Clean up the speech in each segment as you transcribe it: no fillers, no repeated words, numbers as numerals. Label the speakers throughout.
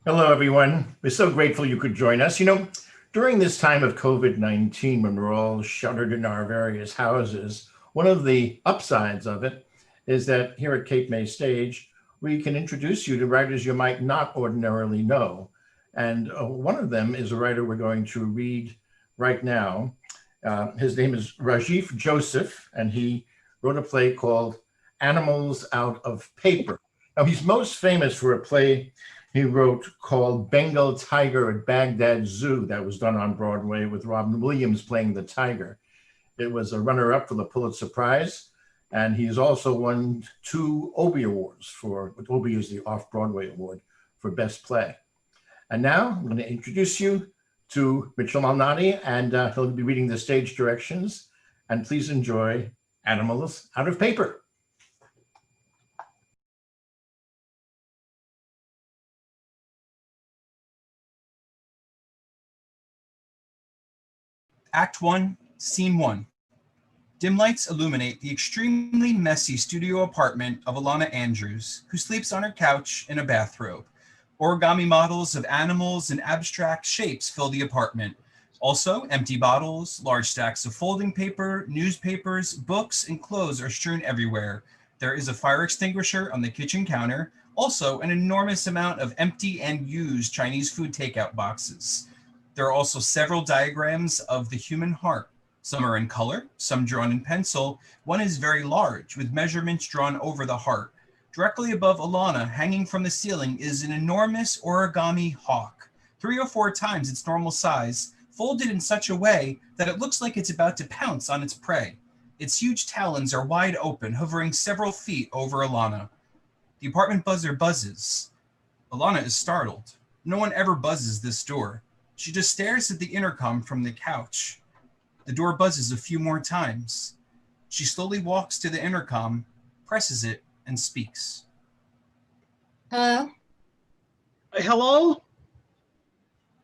Speaker 1: Hello, everyone. We're so grateful you could join us. During this time of COVID-19, when we're all shuttered in our various houses, one of the upsides of it is that here at Cape May Stage, we can introduce you to writers you might not ordinarily know. And one of them is a writer we're going to read right now. His name is Rajiv Joseph, and he wrote a play called Animals Out of Paper. Now, he's most famous for a play he wrote called Bengal Tiger at Baghdad Zoo that was done on Broadway with Robin Williams playing the tiger. It was a runner-up for the Pulitzer Prize, and he's also won 2 Obie Awards Obie is the Off-Broadway Award for Best Play. And now I'm going to introduce you to Mitchell Malnati, and he'll be reading the stage directions. And please enjoy Animals Out of Paper.
Speaker 2: Act 1, Scene 1. Dim lights illuminate the extremely messy studio apartment of Alana Andrews, who sleeps on her couch in a bathrobe. Origami models of animals and abstract shapes fill the apartment. Also, empty bottles, large stacks of folding paper, newspapers, books, and clothes are strewn everywhere. There is a fire extinguisher on the kitchen counter, also an enormous amount of empty and used Chinese food takeout boxes. There are also several diagrams of the human heart. Some are in color, some drawn in pencil. One is very large, with measurements drawn over the heart. Directly above Alana, hanging from the ceiling, is an enormous origami hawk, 3 or 4 times its normal size, folded in such a way that it looks like it's about to pounce on its prey. Its huge talons are wide open, hovering several feet over Alana. The apartment buzzer buzzes. Alana is startled. No one ever buzzes this door. She just stares at the intercom from the couch. The door buzzes a few more times. She slowly walks to the intercom, presses it, and speaks.
Speaker 3: Hello?
Speaker 4: Hello?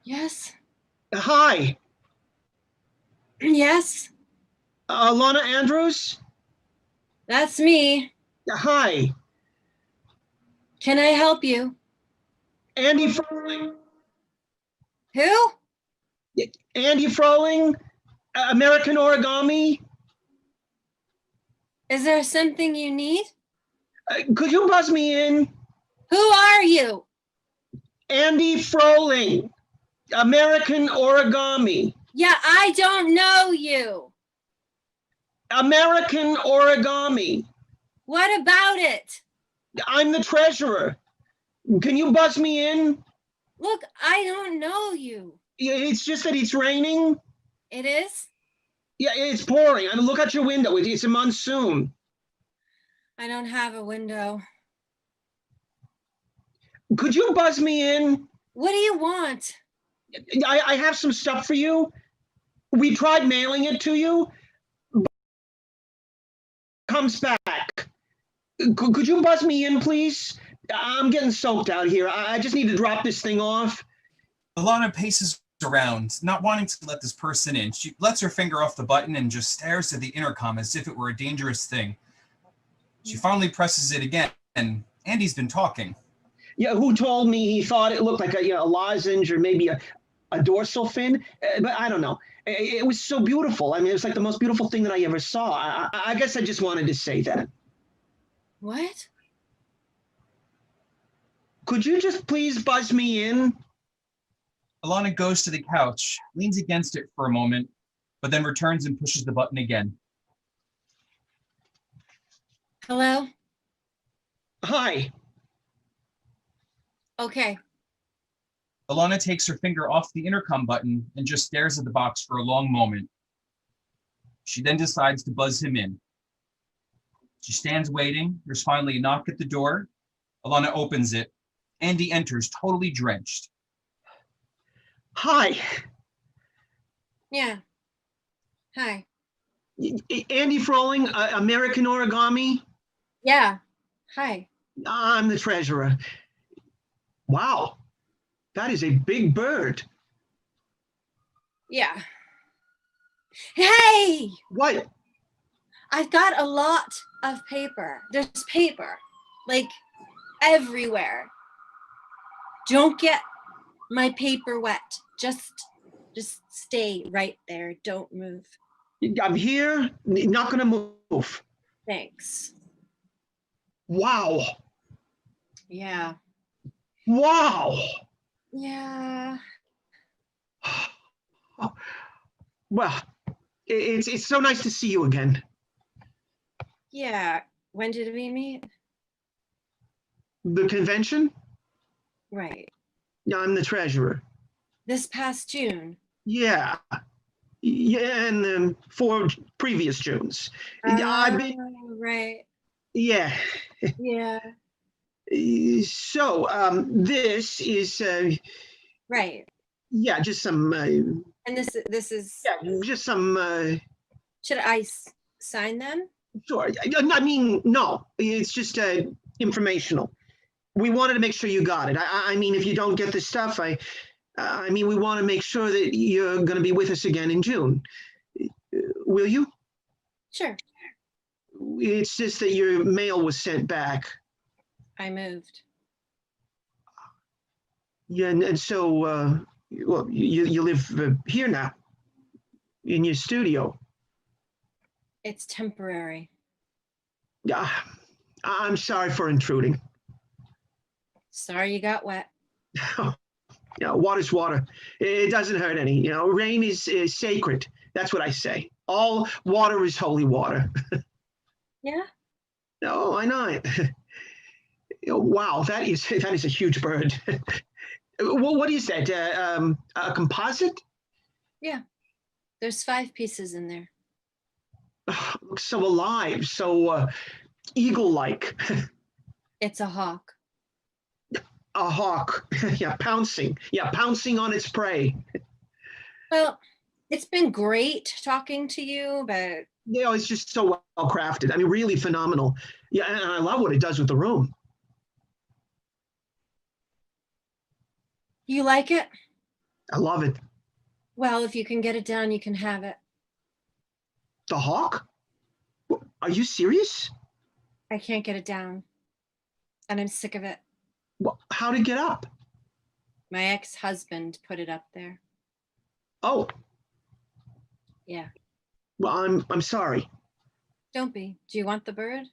Speaker 3: Yes?
Speaker 4: Hi.
Speaker 3: Yes?
Speaker 4: Alana Andrews?
Speaker 3: That's me.
Speaker 4: Hi.
Speaker 3: Can I help you?
Speaker 4: Andy Froling.
Speaker 3: Who?
Speaker 4: Andy Froling, American Origami.
Speaker 3: Is there something you need?
Speaker 4: Could you buzz me in?
Speaker 3: Who are you?
Speaker 4: Andy Froling, American Origami.
Speaker 3: Yeah, I don't know you.
Speaker 4: American Origami.
Speaker 3: What about it?
Speaker 4: I'm the treasurer. Can you buzz me in?
Speaker 3: Look, I don't know you.
Speaker 4: It's just that it's raining.
Speaker 3: It is?
Speaker 4: Yeah, it's pouring. I mean, look out your window. It's a monsoon.
Speaker 3: I don't have a window.
Speaker 4: Could you buzz me in?
Speaker 3: What do you want?
Speaker 4: I have some stuff for you. We tried mailing it to you, but it comes back. Could you buzz me in, please? I'm getting soaked out here. I just need to drop this thing off.
Speaker 2: Alana paces around, not wanting to let this person in. She lets her finger off the button and just stares at the intercom as if it were a dangerous thing. She finally presses it again, and Andy's been talking.
Speaker 4: Yeah, who told me he thought it looked like a lozenge or maybe a dorsal fin? But I don't know. It was so beautiful. I mean, it was like the most beautiful thing that I ever saw. I guess I just wanted to say that.
Speaker 3: What?
Speaker 4: Could you just please buzz me in?
Speaker 2: Alana goes to the couch, leans against it for a moment, but then returns and pushes the button again.
Speaker 3: Hello?
Speaker 4: Hi.
Speaker 3: Okay.
Speaker 2: Alana takes her finger off the intercom button and just stares at the box for a long moment. She then decides to buzz him in. She stands waiting. There's finally a knock at the door. Alana opens it. Andy enters, totally drenched.
Speaker 4: Hi.
Speaker 3: Yeah. Hi.
Speaker 4: Andy Froling, American Origami.
Speaker 3: Yeah. Hi.
Speaker 4: I'm the treasurer. Wow. That is a big bird.
Speaker 3: Yeah. Hey!
Speaker 4: What?
Speaker 3: I've got a lot of paper. There's paper, like everywhere. Don't get My paper wet. Just stay right there. Don't move.
Speaker 4: I'm here, not gonna move.
Speaker 3: Thanks.
Speaker 4: Wow.
Speaker 3: Yeah.
Speaker 4: Wow.
Speaker 3: Yeah.
Speaker 4: Well, it's so nice to see you again.
Speaker 3: Yeah. When did we meet?
Speaker 4: The convention?
Speaker 3: Right.
Speaker 4: Yeah, I'm the treasurer.
Speaker 3: This past June.
Speaker 4: Yeah. Yeah, and 4 previous Junes. I've been,
Speaker 3: Right.
Speaker 4: yeah.
Speaker 3: Yeah.
Speaker 4: So, this is,
Speaker 3: Right.
Speaker 4: yeah, just some,
Speaker 3: And this is.
Speaker 4: yeah, just some,
Speaker 3: Should I sign them?
Speaker 4: sure. I mean, no, it's just informational. We wanted to make sure you got it. I mean, if you don't get the stuff, I mean, we want to make sure that you're going to be with us again in June. Will you?
Speaker 3: Sure.
Speaker 4: It's just that your mail was sent back.
Speaker 3: I moved.
Speaker 4: Yeah, and so, well, you live here now, in your studio.
Speaker 3: It's temporary.
Speaker 4: Yeah, I'm sorry for intruding.
Speaker 3: Sorry you got wet.
Speaker 4: Yeah, water's water. It doesn't hurt any. You know, rain is sacred. That's what I say. All water is holy water.
Speaker 3: Yeah.
Speaker 4: No, I know it. Wow, that is a huge bird. What is that? A composite?
Speaker 3: Yeah. There's 5 pieces in there.
Speaker 4: Looks so alive, so eagle-like.
Speaker 3: It's a hawk.
Speaker 4: A hawk. Yeah, pouncing. Yeah, pouncing on its prey.
Speaker 3: Well, it's been great talking to you, but
Speaker 4: You know, it's just so well crafted. I mean, really phenomenal. Yeah, and I love what it does with the room.
Speaker 3: you like it?
Speaker 4: I love it.
Speaker 3: Well, if you can get it down, you can have it.
Speaker 4: The hawk? Are you serious?
Speaker 3: I can't get it down. And I'm sick of it.
Speaker 4: Well, how to get up?
Speaker 3: My ex-husband put it up there.
Speaker 4: Oh,
Speaker 3: Yeah.
Speaker 4: well, I'm sorry.
Speaker 3: Don't be. Do you want the bird?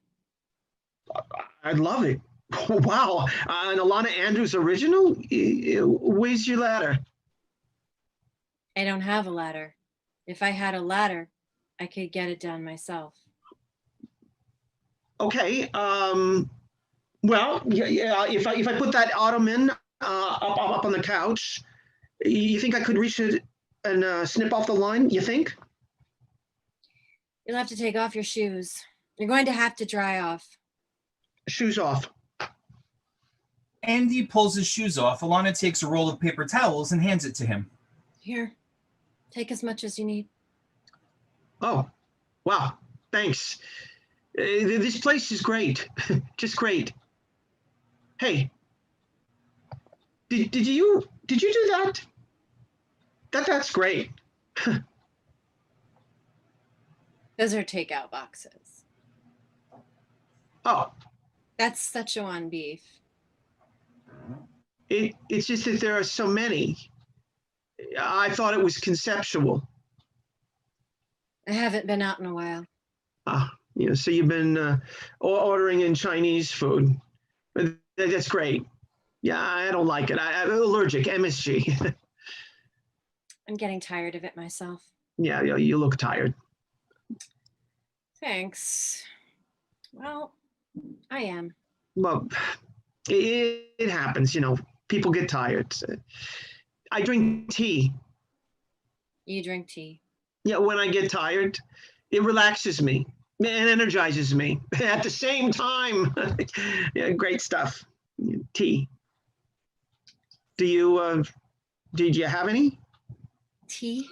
Speaker 4: I'd love it. Wow, an Alana Andrews original? Where's your ladder?
Speaker 3: I don't have a ladder. If I had a ladder, I could get it down myself.
Speaker 4: Okay. Well, yeah. If I put that ottoman up on the couch, you think I could reach it and snip off the line? You think?
Speaker 3: You'll have to take off your shoes. You're going to have to dry off.
Speaker 4: Shoes off.
Speaker 2: Andy pulls his shoes off. Alana takes a roll of paper towels and hands it to him.
Speaker 3: Here, take as much as you need.
Speaker 4: Oh, wow. Thanks. This place is great. Just great. Hey, did you do that? That's great.
Speaker 3: Those are takeout boxes.
Speaker 4: Oh,
Speaker 3: That's Szechuan beef.
Speaker 4: it's just that there are so many. I thought it was conceptual.
Speaker 3: I haven't been out in a while.
Speaker 4: You know, so you've been ordering in Chinese food. That's great. Yeah, I don't like it. I'm allergic, MSG.
Speaker 3: I'm getting tired of it myself.
Speaker 4: Yeah, you look tired.
Speaker 3: Thanks. Well, I am.
Speaker 4: Well, it happens, you know. People get tired. I drink tea.
Speaker 3: You drink tea.
Speaker 4: Yeah, when I get tired, it relaxes me and energizes me at the same time. Yeah, great stuff. Tea. Did you have any?
Speaker 3: Tea?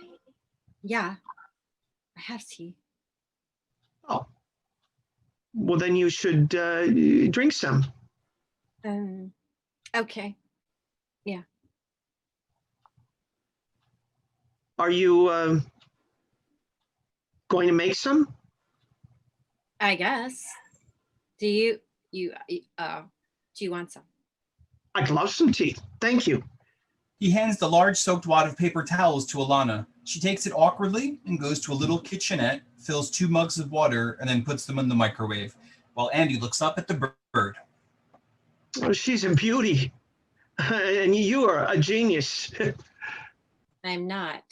Speaker 3: Yeah, I have tea.
Speaker 4: Oh, well then you should drink some.
Speaker 3: Okay. Yeah.
Speaker 4: Are you going to make some?
Speaker 3: I guess. Do you want some?
Speaker 4: I'd love some tea. Thank you.
Speaker 2: He hands the large soaked wad of paper towels to Alana. She takes it awkwardly and goes to a little kitchenette, fills 2 mugs of water, and then puts them in the microwave, while Andy looks up at the bird.
Speaker 4: Oh, she's a beauty. And you are a genius.
Speaker 3: I'm not,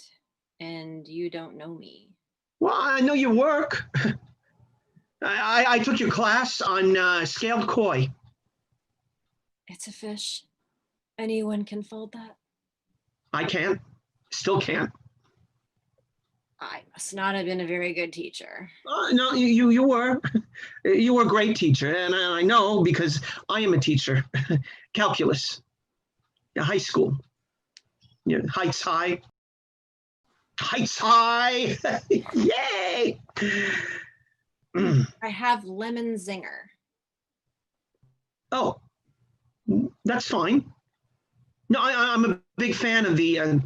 Speaker 3: and you don't know me.
Speaker 4: Well, I know your work. I took your class on scaled koi.
Speaker 3: It's a fish. Anyone can fold that.
Speaker 4: I can't. Still can't.
Speaker 3: I must not have been a very good teacher.
Speaker 4: No, you were. You were a great teacher, and I know because I am a teacher. Calculus. High school. Heights high. Heights high. Yay!
Speaker 3: I have lemon zinger.
Speaker 4: Oh, that's fine. No, I'm a big fan of the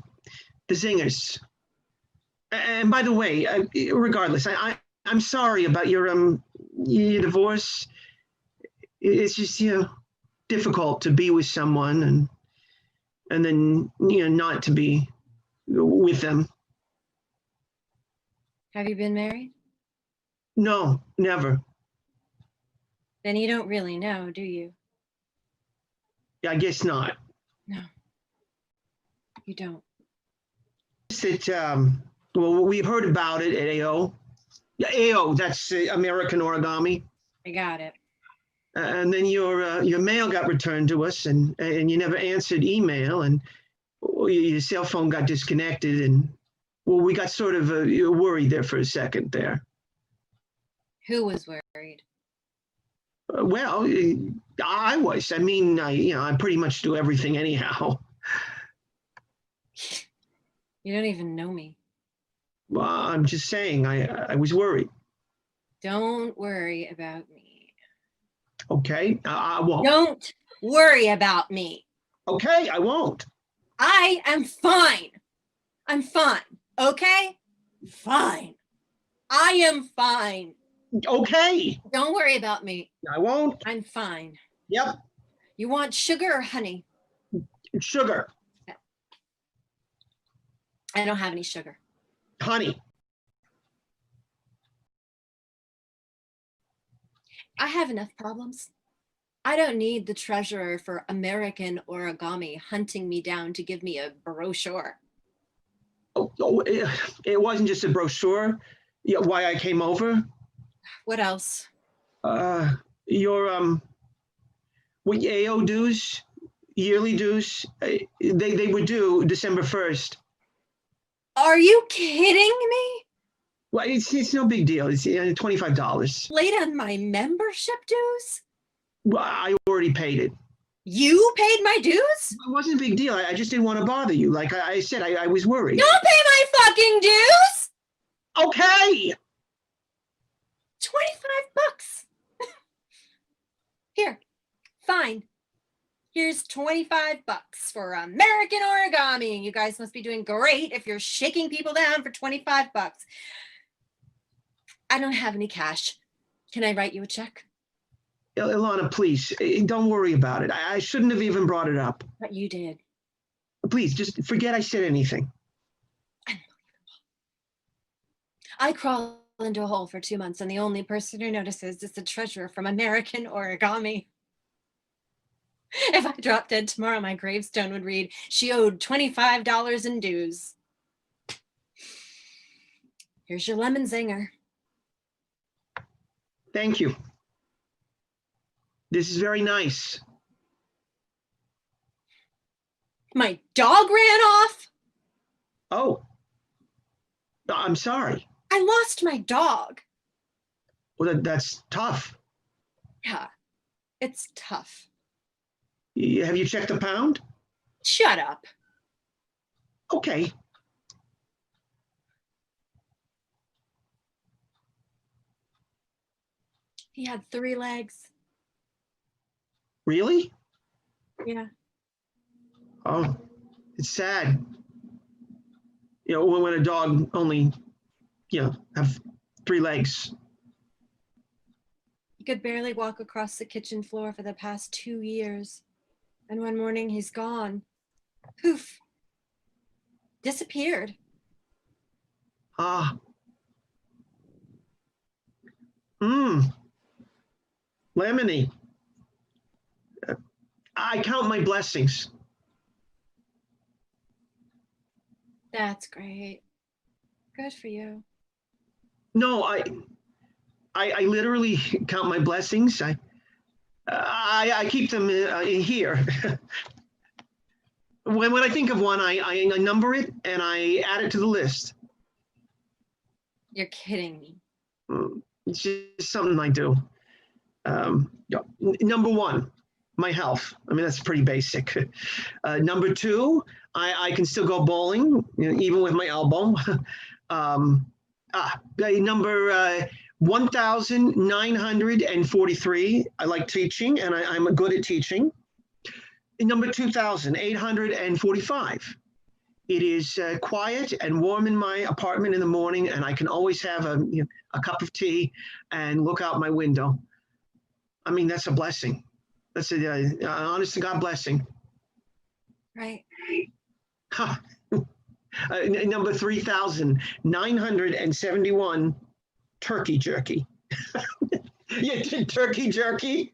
Speaker 4: zingers. And by the way, regardless, I'm sorry about your divorce. It's just difficult to be with someone and then not to be with them.
Speaker 3: Have you been married?
Speaker 4: No, never.
Speaker 3: Then you don't really know, do you?
Speaker 4: I guess not.
Speaker 3: No, you don't.
Speaker 4: That well, we heard about it at AO. Yeah, AO, that's American Origami.
Speaker 3: I got it.
Speaker 4: And then your mail got returned to us, and you never answered email, and your cell phone got disconnected, and well, we got sort of worried there for a second there.
Speaker 3: Who was worried?
Speaker 4: Well, I was. I mean, I pretty much do everything anyhow.
Speaker 3: You don't even know me.
Speaker 4: Well, I'm just saying, I was worried.
Speaker 3: Don't worry about me.
Speaker 4: Okay, I won't.
Speaker 3: Don't worry about me.
Speaker 4: Okay, I won't.
Speaker 3: I am fine. I'm fine. Okay? Fine. I am fine.
Speaker 4: Okay,
Speaker 3: Don't worry about me.
Speaker 4: I won't.
Speaker 3: I'm fine.
Speaker 4: Yep,
Speaker 3: You want sugar or honey?
Speaker 4: sugar,
Speaker 3: I don't have any sugar.
Speaker 4: honey.
Speaker 3: I have enough problems. I don't need the treasurer for American Origami hunting me down to give me a brochure.
Speaker 4: Oh, it wasn't just a brochure. Yeah, why I came over.
Speaker 3: What else?
Speaker 4: Your what AO dues, yearly dues, they were due December 1st.
Speaker 3: Are you kidding me?
Speaker 4: Well, it's no big deal. It's $25.
Speaker 3: Late on my membership dues?
Speaker 4: Well, I already paid it.
Speaker 3: You paid my dues?
Speaker 4: It wasn't a big deal. I just didn't want to bother you. Like I said, I was worried.
Speaker 3: Don't pay my fucking dues!
Speaker 4: Okay.
Speaker 3: 25 bucks. Here, fine. Here's 25 bucks for American Origami. You guys must be doing great if you're shaking people down for 25 bucks. I don't have any cash. Can I write you a check?
Speaker 4: Ilana, please, don't worry about it. I shouldn't have even brought it up.
Speaker 3: But you did.
Speaker 4: Please, just forget I said anything.
Speaker 3: I crawl into a hole for 2 months, and the only person who notices is the treasurer from American Origami. If I dropped dead tomorrow, my gravestone would read, she owed $25 in dues. Here's your lemon zinger.
Speaker 4: Thank you. This is very nice.
Speaker 3: My dog ran off.
Speaker 4: Oh, I'm sorry.
Speaker 3: I lost my dog.
Speaker 4: Well, that's tough.
Speaker 3: Yeah, it's tough.
Speaker 4: Have you checked the pound?
Speaker 3: Shut up.
Speaker 4: Okay.
Speaker 3: He had 3 legs.
Speaker 4: Really?
Speaker 3: Yeah.
Speaker 4: Oh, it's sad. When a dog only, have 3 legs.
Speaker 3: He could barely walk across the kitchen floor for the past 2 years. And one morning he's gone. Poof, disappeared.
Speaker 4: Ah. Mmm. Lemony. I count my blessings.
Speaker 3: That's great. Good for you.
Speaker 4: No, I literally count my blessings. I keep them here. When I think of one, I number it and I add it to the list.
Speaker 3: You're kidding me.
Speaker 4: It's just something I do. Yeah. Number one, my health. I mean, that's pretty basic. Number two, I can still go bowling, even with my elbow. Number 1,943, I like teaching, and I'm good at teaching. Number 2,845. It is quiet and warm in my apartment in the morning, and I can always have a cup of tea and look out my window. I mean, that's a blessing. That's an honest to God blessing.
Speaker 3: Right.
Speaker 4: Huh. Number 3,971, turkey jerky. You did turkey jerky?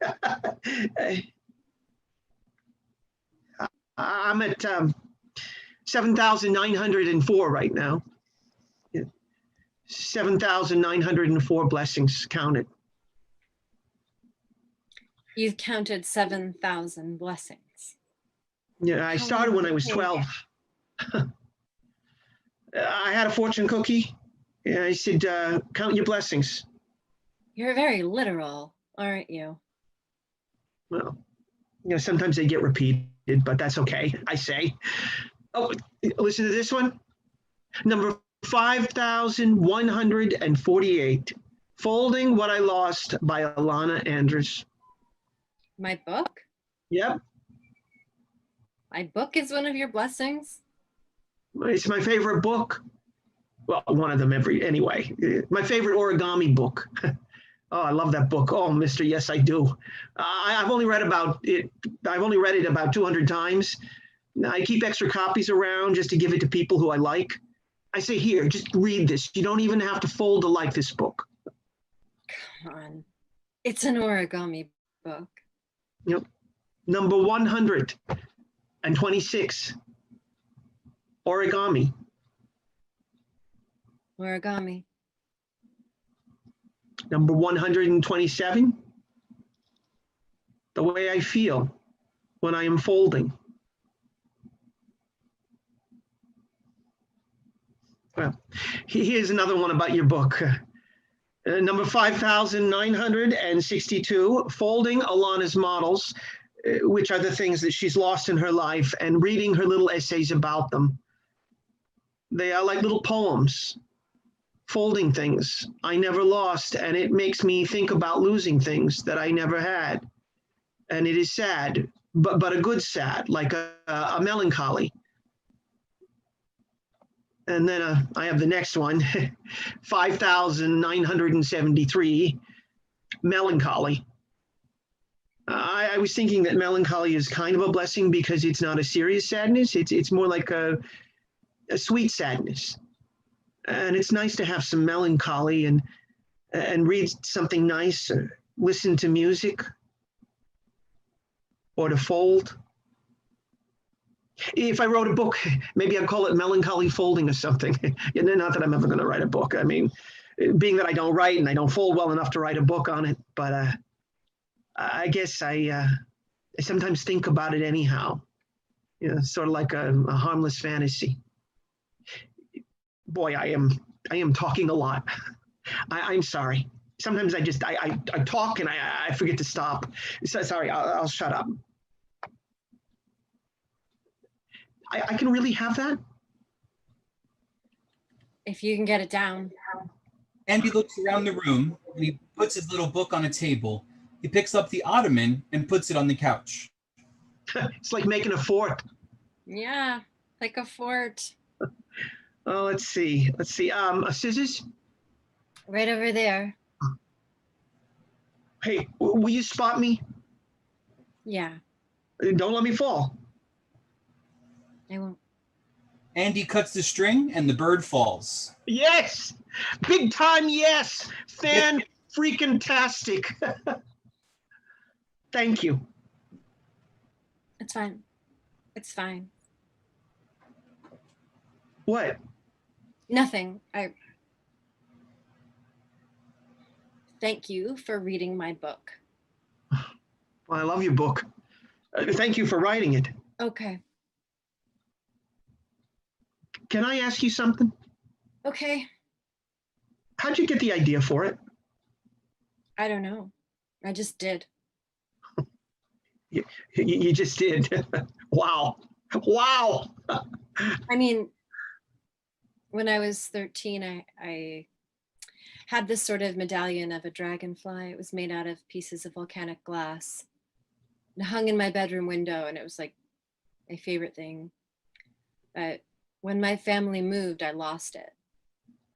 Speaker 4: I'm at 7,904 right now. 7,904 blessings counted.
Speaker 3: You've counted 7,000 blessings.
Speaker 4: Yeah, I started when I was 12. I had a fortune cookie. Yeah, I said, count your blessings.
Speaker 3: You're very literal, aren't you?
Speaker 4: Well, sometimes they get repeated, but that's okay, I say. Oh, listen to this one. Number 5,148, Folding What I Lost by Alana Andrews.
Speaker 3: My book?
Speaker 4: Yep.
Speaker 3: My book is one of your blessings?
Speaker 4: It's my favorite book. Well, one of them anyway. My favorite origami book. Oh, I love that book. Oh, Mr. Yes, I do. I've only read about it. I've only read it about 200 times. I keep extra copies around just to give it to people who I like. I say, here, just read this. You don't even have to fold to like this book.
Speaker 3: Come on. It's an origami book.
Speaker 4: Yep. Number 126, origami.
Speaker 3: Origami.
Speaker 4: Number 127, the way I feel when I am folding. Well, here's another one about your book. Number 5,962, Folding Alana's Models, which are the things that she's lost in her life, and reading her little essays about them. They are like little poems, folding things I never lost, and it makes me think about losing things that I never had. And it is sad, but a good sad, like a melancholy. And then I have the next one, 5,973, melancholy. I was thinking that melancholy is kind of a blessing because it's not a serious sadness. It's more like a sweet sadness. And it's nice to have some melancholy and read something nice, or listen to music, or to fold. If I wrote a book, maybe I'd call it Melancholy Folding or something. Not that I'm ever going to write a book. I mean, being that I don't write and I don't fold well enough to write a book on it, but I guess I sometimes think about it anyhow. Sort of like a harmless fantasy. Boy, I am talking a lot. I'm sorry. Sometimes I talk and I forget to stop. So, sorry, I'll shut up. I can really have that?
Speaker 3: If you can get it down.
Speaker 2: Andy looks around the room and he puts his little book on a table. He picks up the ottoman and puts it on the couch.
Speaker 4: It's like making a fort.
Speaker 3: Yeah, like a fort.
Speaker 4: Oh, let's see. Scissors?
Speaker 3: Right over there.
Speaker 4: Hey, will you spot me?
Speaker 3: Yeah,
Speaker 4: Don't let me fall.
Speaker 3: I won't.
Speaker 2: Andy cuts the string and the bird falls.
Speaker 4: Yes, big time. Yes, fan freaking tastic. Thank you.
Speaker 3: It's fine. It's fine.
Speaker 4: What?
Speaker 3: Nothing. Thank you for reading my book.
Speaker 4: Well, I love your book. Thank you for writing it.
Speaker 3: Okay.
Speaker 4: Can I ask you something?
Speaker 3: Okay.
Speaker 4: How'd you get the idea for it?
Speaker 3: I don't know. I just did.
Speaker 4: You just did. Wow. Wow.
Speaker 3: I mean, when I was 13, I had this sort of medallion of a dragonfly. It was made out of pieces of volcanic glass. It hung in my bedroom window, and it was like my favorite thing. But when my family moved, I lost it.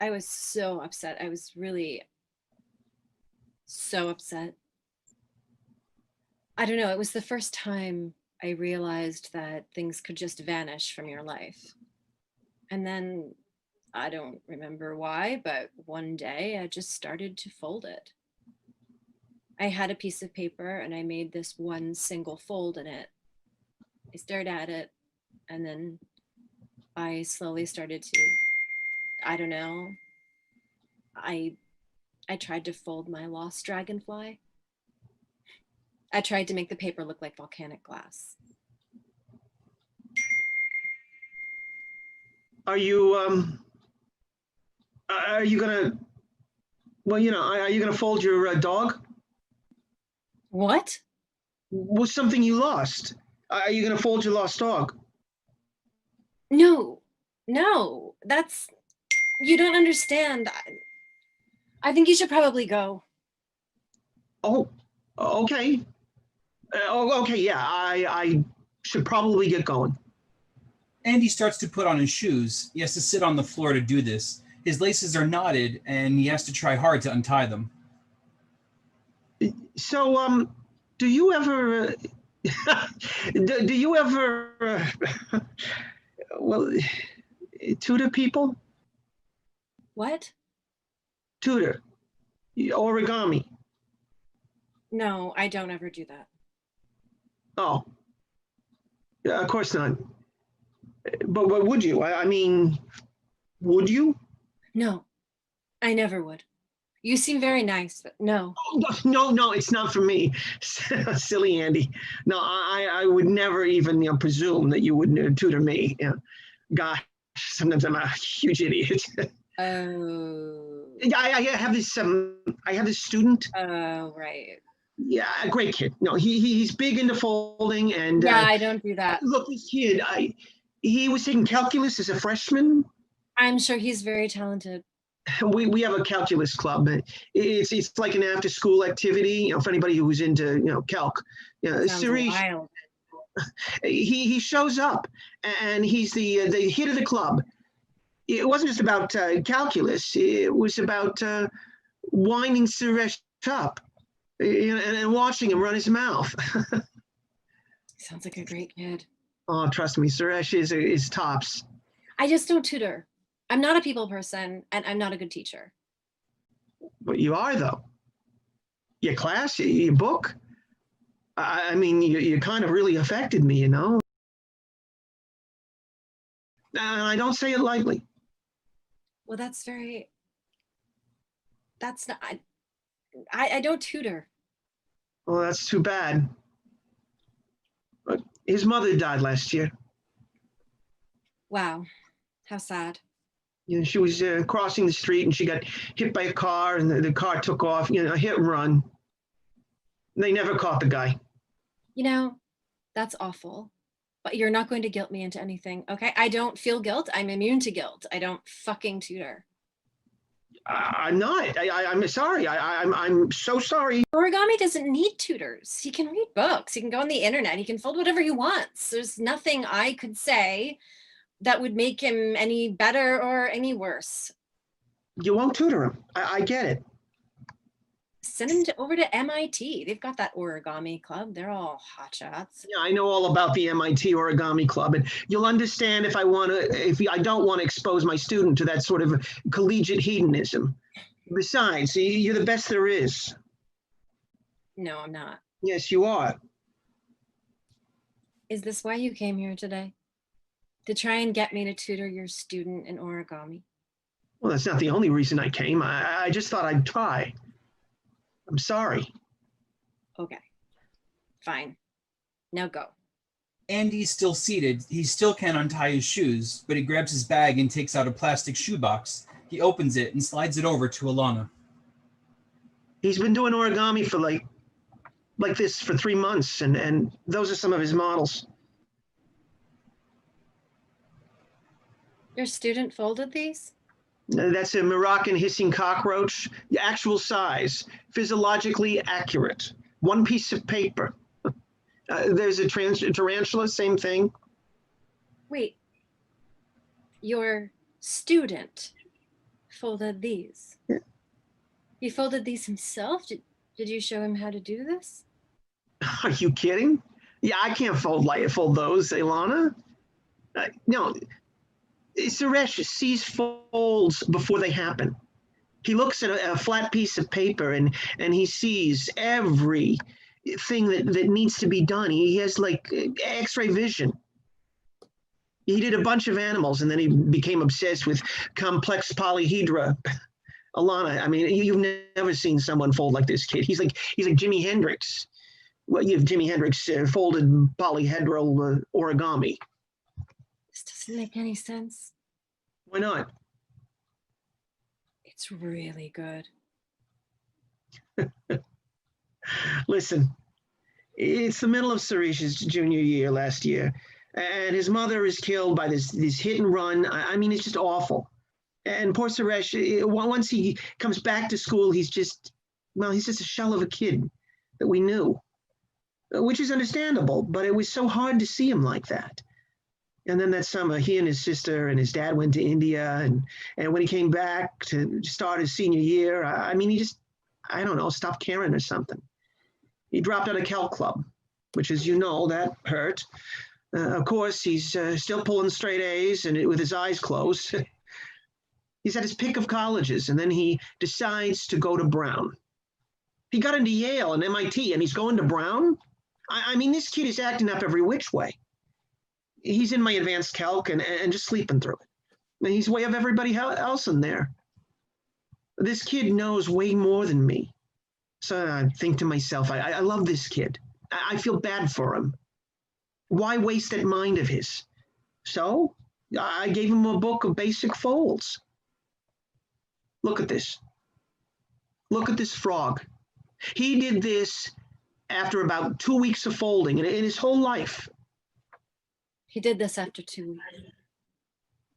Speaker 3: I was so upset. I was really so upset. I don't know. It was the first time I realized that things could just vanish from your life. And then I don't remember why, but one day I just started to fold it. I had a piece of paper and I made this one single fold in it. I stared at it, and then I slowly started to, I don't know, I tried to fold my lost dragonfly. I tried to make the paper look like volcanic glass.
Speaker 4: Are you gonna, well, are you gonna fold your dog?
Speaker 3: What?
Speaker 4: Was something you lost? Are you gonna fold your lost dog?
Speaker 3: No, that's, you don't understand. I think you should probably go.
Speaker 4: Oh, okay. Okay, yeah, I should probably get going.
Speaker 2: Andy starts to put on his shoes. He has to sit on the floor to do this. His laces are knotted, and he has to try hard to untie them.
Speaker 4: So, do you ever, do you ever, well, tutor people?
Speaker 3: What?
Speaker 4: Tutor, origami.
Speaker 3: No, I don't ever do that.
Speaker 4: Oh, yeah, of course not. But would you? I mean, would you?
Speaker 3: No, I never would. You seem very nice, but no.
Speaker 4: No, it's not for me. Silly Andy. No, I would never even presume that you would tutor me. Gosh, sometimes I'm a huge idiot.
Speaker 3: Oh.
Speaker 4: I have this student.
Speaker 3: Oh, right.
Speaker 4: Yeah, a great kid. No, he's big into folding, and
Speaker 3: Yeah, I don't do that.
Speaker 4: look, this kid, he was taking calculus as a freshman.
Speaker 3: I'm sure he's very talented.
Speaker 4: We have a calculus club. It's like an after school activity, for anybody who's into calc.
Speaker 3: Sounds
Speaker 4: Sirish,
Speaker 3: wild.
Speaker 4: he shows up, and he's the hit of the club. It wasn't just about calculus. It was about winding Suresh up, and watching him run his mouth.
Speaker 3: Sounds like a great kid.
Speaker 4: Oh, trust me, Suresh is tops.
Speaker 3: I just don't tutor. I'm not a people person, and I'm not a good teacher.
Speaker 4: But you are, though. Your class, your book. I mean, you kind of really affected me, And I don't say it lightly.
Speaker 3: Well, that's not, I don't tutor.
Speaker 4: Well, that's too bad. But his mother died last year.
Speaker 3: Wow, how sad.
Speaker 4: She was crossing the street and she got hit by a car, and the car took off, a hit and run. They never caught the guy.
Speaker 3: That's awful. But you're not going to guilt me into anything, okay? I don't feel guilt. I'm immune to guilt. I don't fucking tutor.
Speaker 4: I'm not. I'm sorry. I'm so sorry.
Speaker 3: Origami doesn't need tutors. He can read books. He can go on the internet. He can fold whatever he wants. There's nothing I could say that would make him any better or any worse.
Speaker 4: You won't tutor him. I get it.
Speaker 3: Send him over to MIT. They've got that origami club. They're all hotshots.
Speaker 4: Yeah, I know all about the MIT Origami Club, and you'll understand if I don't want to expose my student to that sort of collegiate hedonism. Besides, you're the best there is.
Speaker 3: No, I'm not.
Speaker 4: Yes, you are.
Speaker 3: Is this why you came here today? To try and get me to tutor your student in origami?
Speaker 4: Well, that's not the only reason I came. I just thought I'd try. I'm sorry.
Speaker 3: Okay, fine. Now go.
Speaker 2: Andy's still seated. He still can't untie his shoes, but he grabs his bag and takes out a plastic shoebox. He opens it and slides it over to Alana.
Speaker 4: He's been doing origami for like this for 3 months, and those are some of his models.
Speaker 3: Your student folded these?
Speaker 4: That's a Moroccan hissing cockroach, the actual size, physiologically accurate. One piece of paper. There's a tarantula, same thing.
Speaker 3: Wait, your student folded these?
Speaker 4: Yeah.
Speaker 3: He folded these himself? Did you show him how to do this?
Speaker 4: Are you kidding? Yeah, I can't fold those, Ilana. No, Suresh sees folds before they happen. He looks at a flat piece of paper and he sees every thing that needs to be done. He has like X-ray vision. He did a bunch of animals and then he became obsessed with complex polyhedra. Alana, I mean, you've never seen someone fold like this kid. He's like Jimi Hendrix. Well, you have Jimi Hendrix folded polyhedral origami.
Speaker 3: This doesn't make any sense.
Speaker 4: Why not?
Speaker 3: It's really good.
Speaker 4: Listen, it's the middle of Suresh's junior year last year, and his mother is killed by this hit and run. I mean, it's just awful. And poor Suresh, once he comes back to school, he's just a shell of a kid that we knew, which is understandable, but it was so hard to see him like that. And then that summer, he and his sister and his dad went to India, and when he came back to start his senior year, I mean, he just, I don't know, stopped caring or something. He dropped out of Cal Club, which, as you know, that hurt. Of course, he's still pulling straight A's and with his eyes closed. He's had his pick of colleges, and then he decides to go to Brown. He got into Yale and MIT, and he's going to Brown? I mean, this kid is acting up every which way. He's in my advanced calc and just sleeping through it. I mean, he's way of everybody else in there. This kid knows way more than me. So I think to myself, I love this kid. I feel bad for him. Why waste that mind of his? So I gave him a book of basic folds. Look at this. Look at this frog. He did this after about 2 weeks of folding in his whole life.
Speaker 3: He did this after 2 weeks.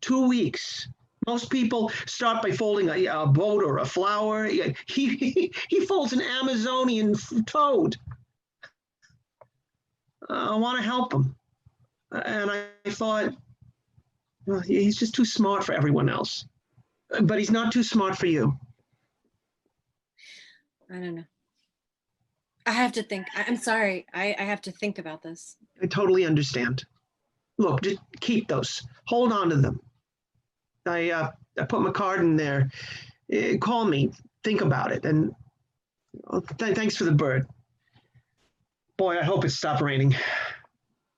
Speaker 4: 2 weeks. Most people start by folding a boat or a flower. He folds an Amazonian toad. I want to help him. And I thought, well, he's just too smart for everyone else. But he's not too smart for you.
Speaker 3: I don't know. I have to think. I'm sorry. I have to think about this.
Speaker 4: I totally understand. Look, just keep those. Hold on to them. I put my card in there. Call me. Think about it. And thanks for the bird. Boy, I hope it stopped raining.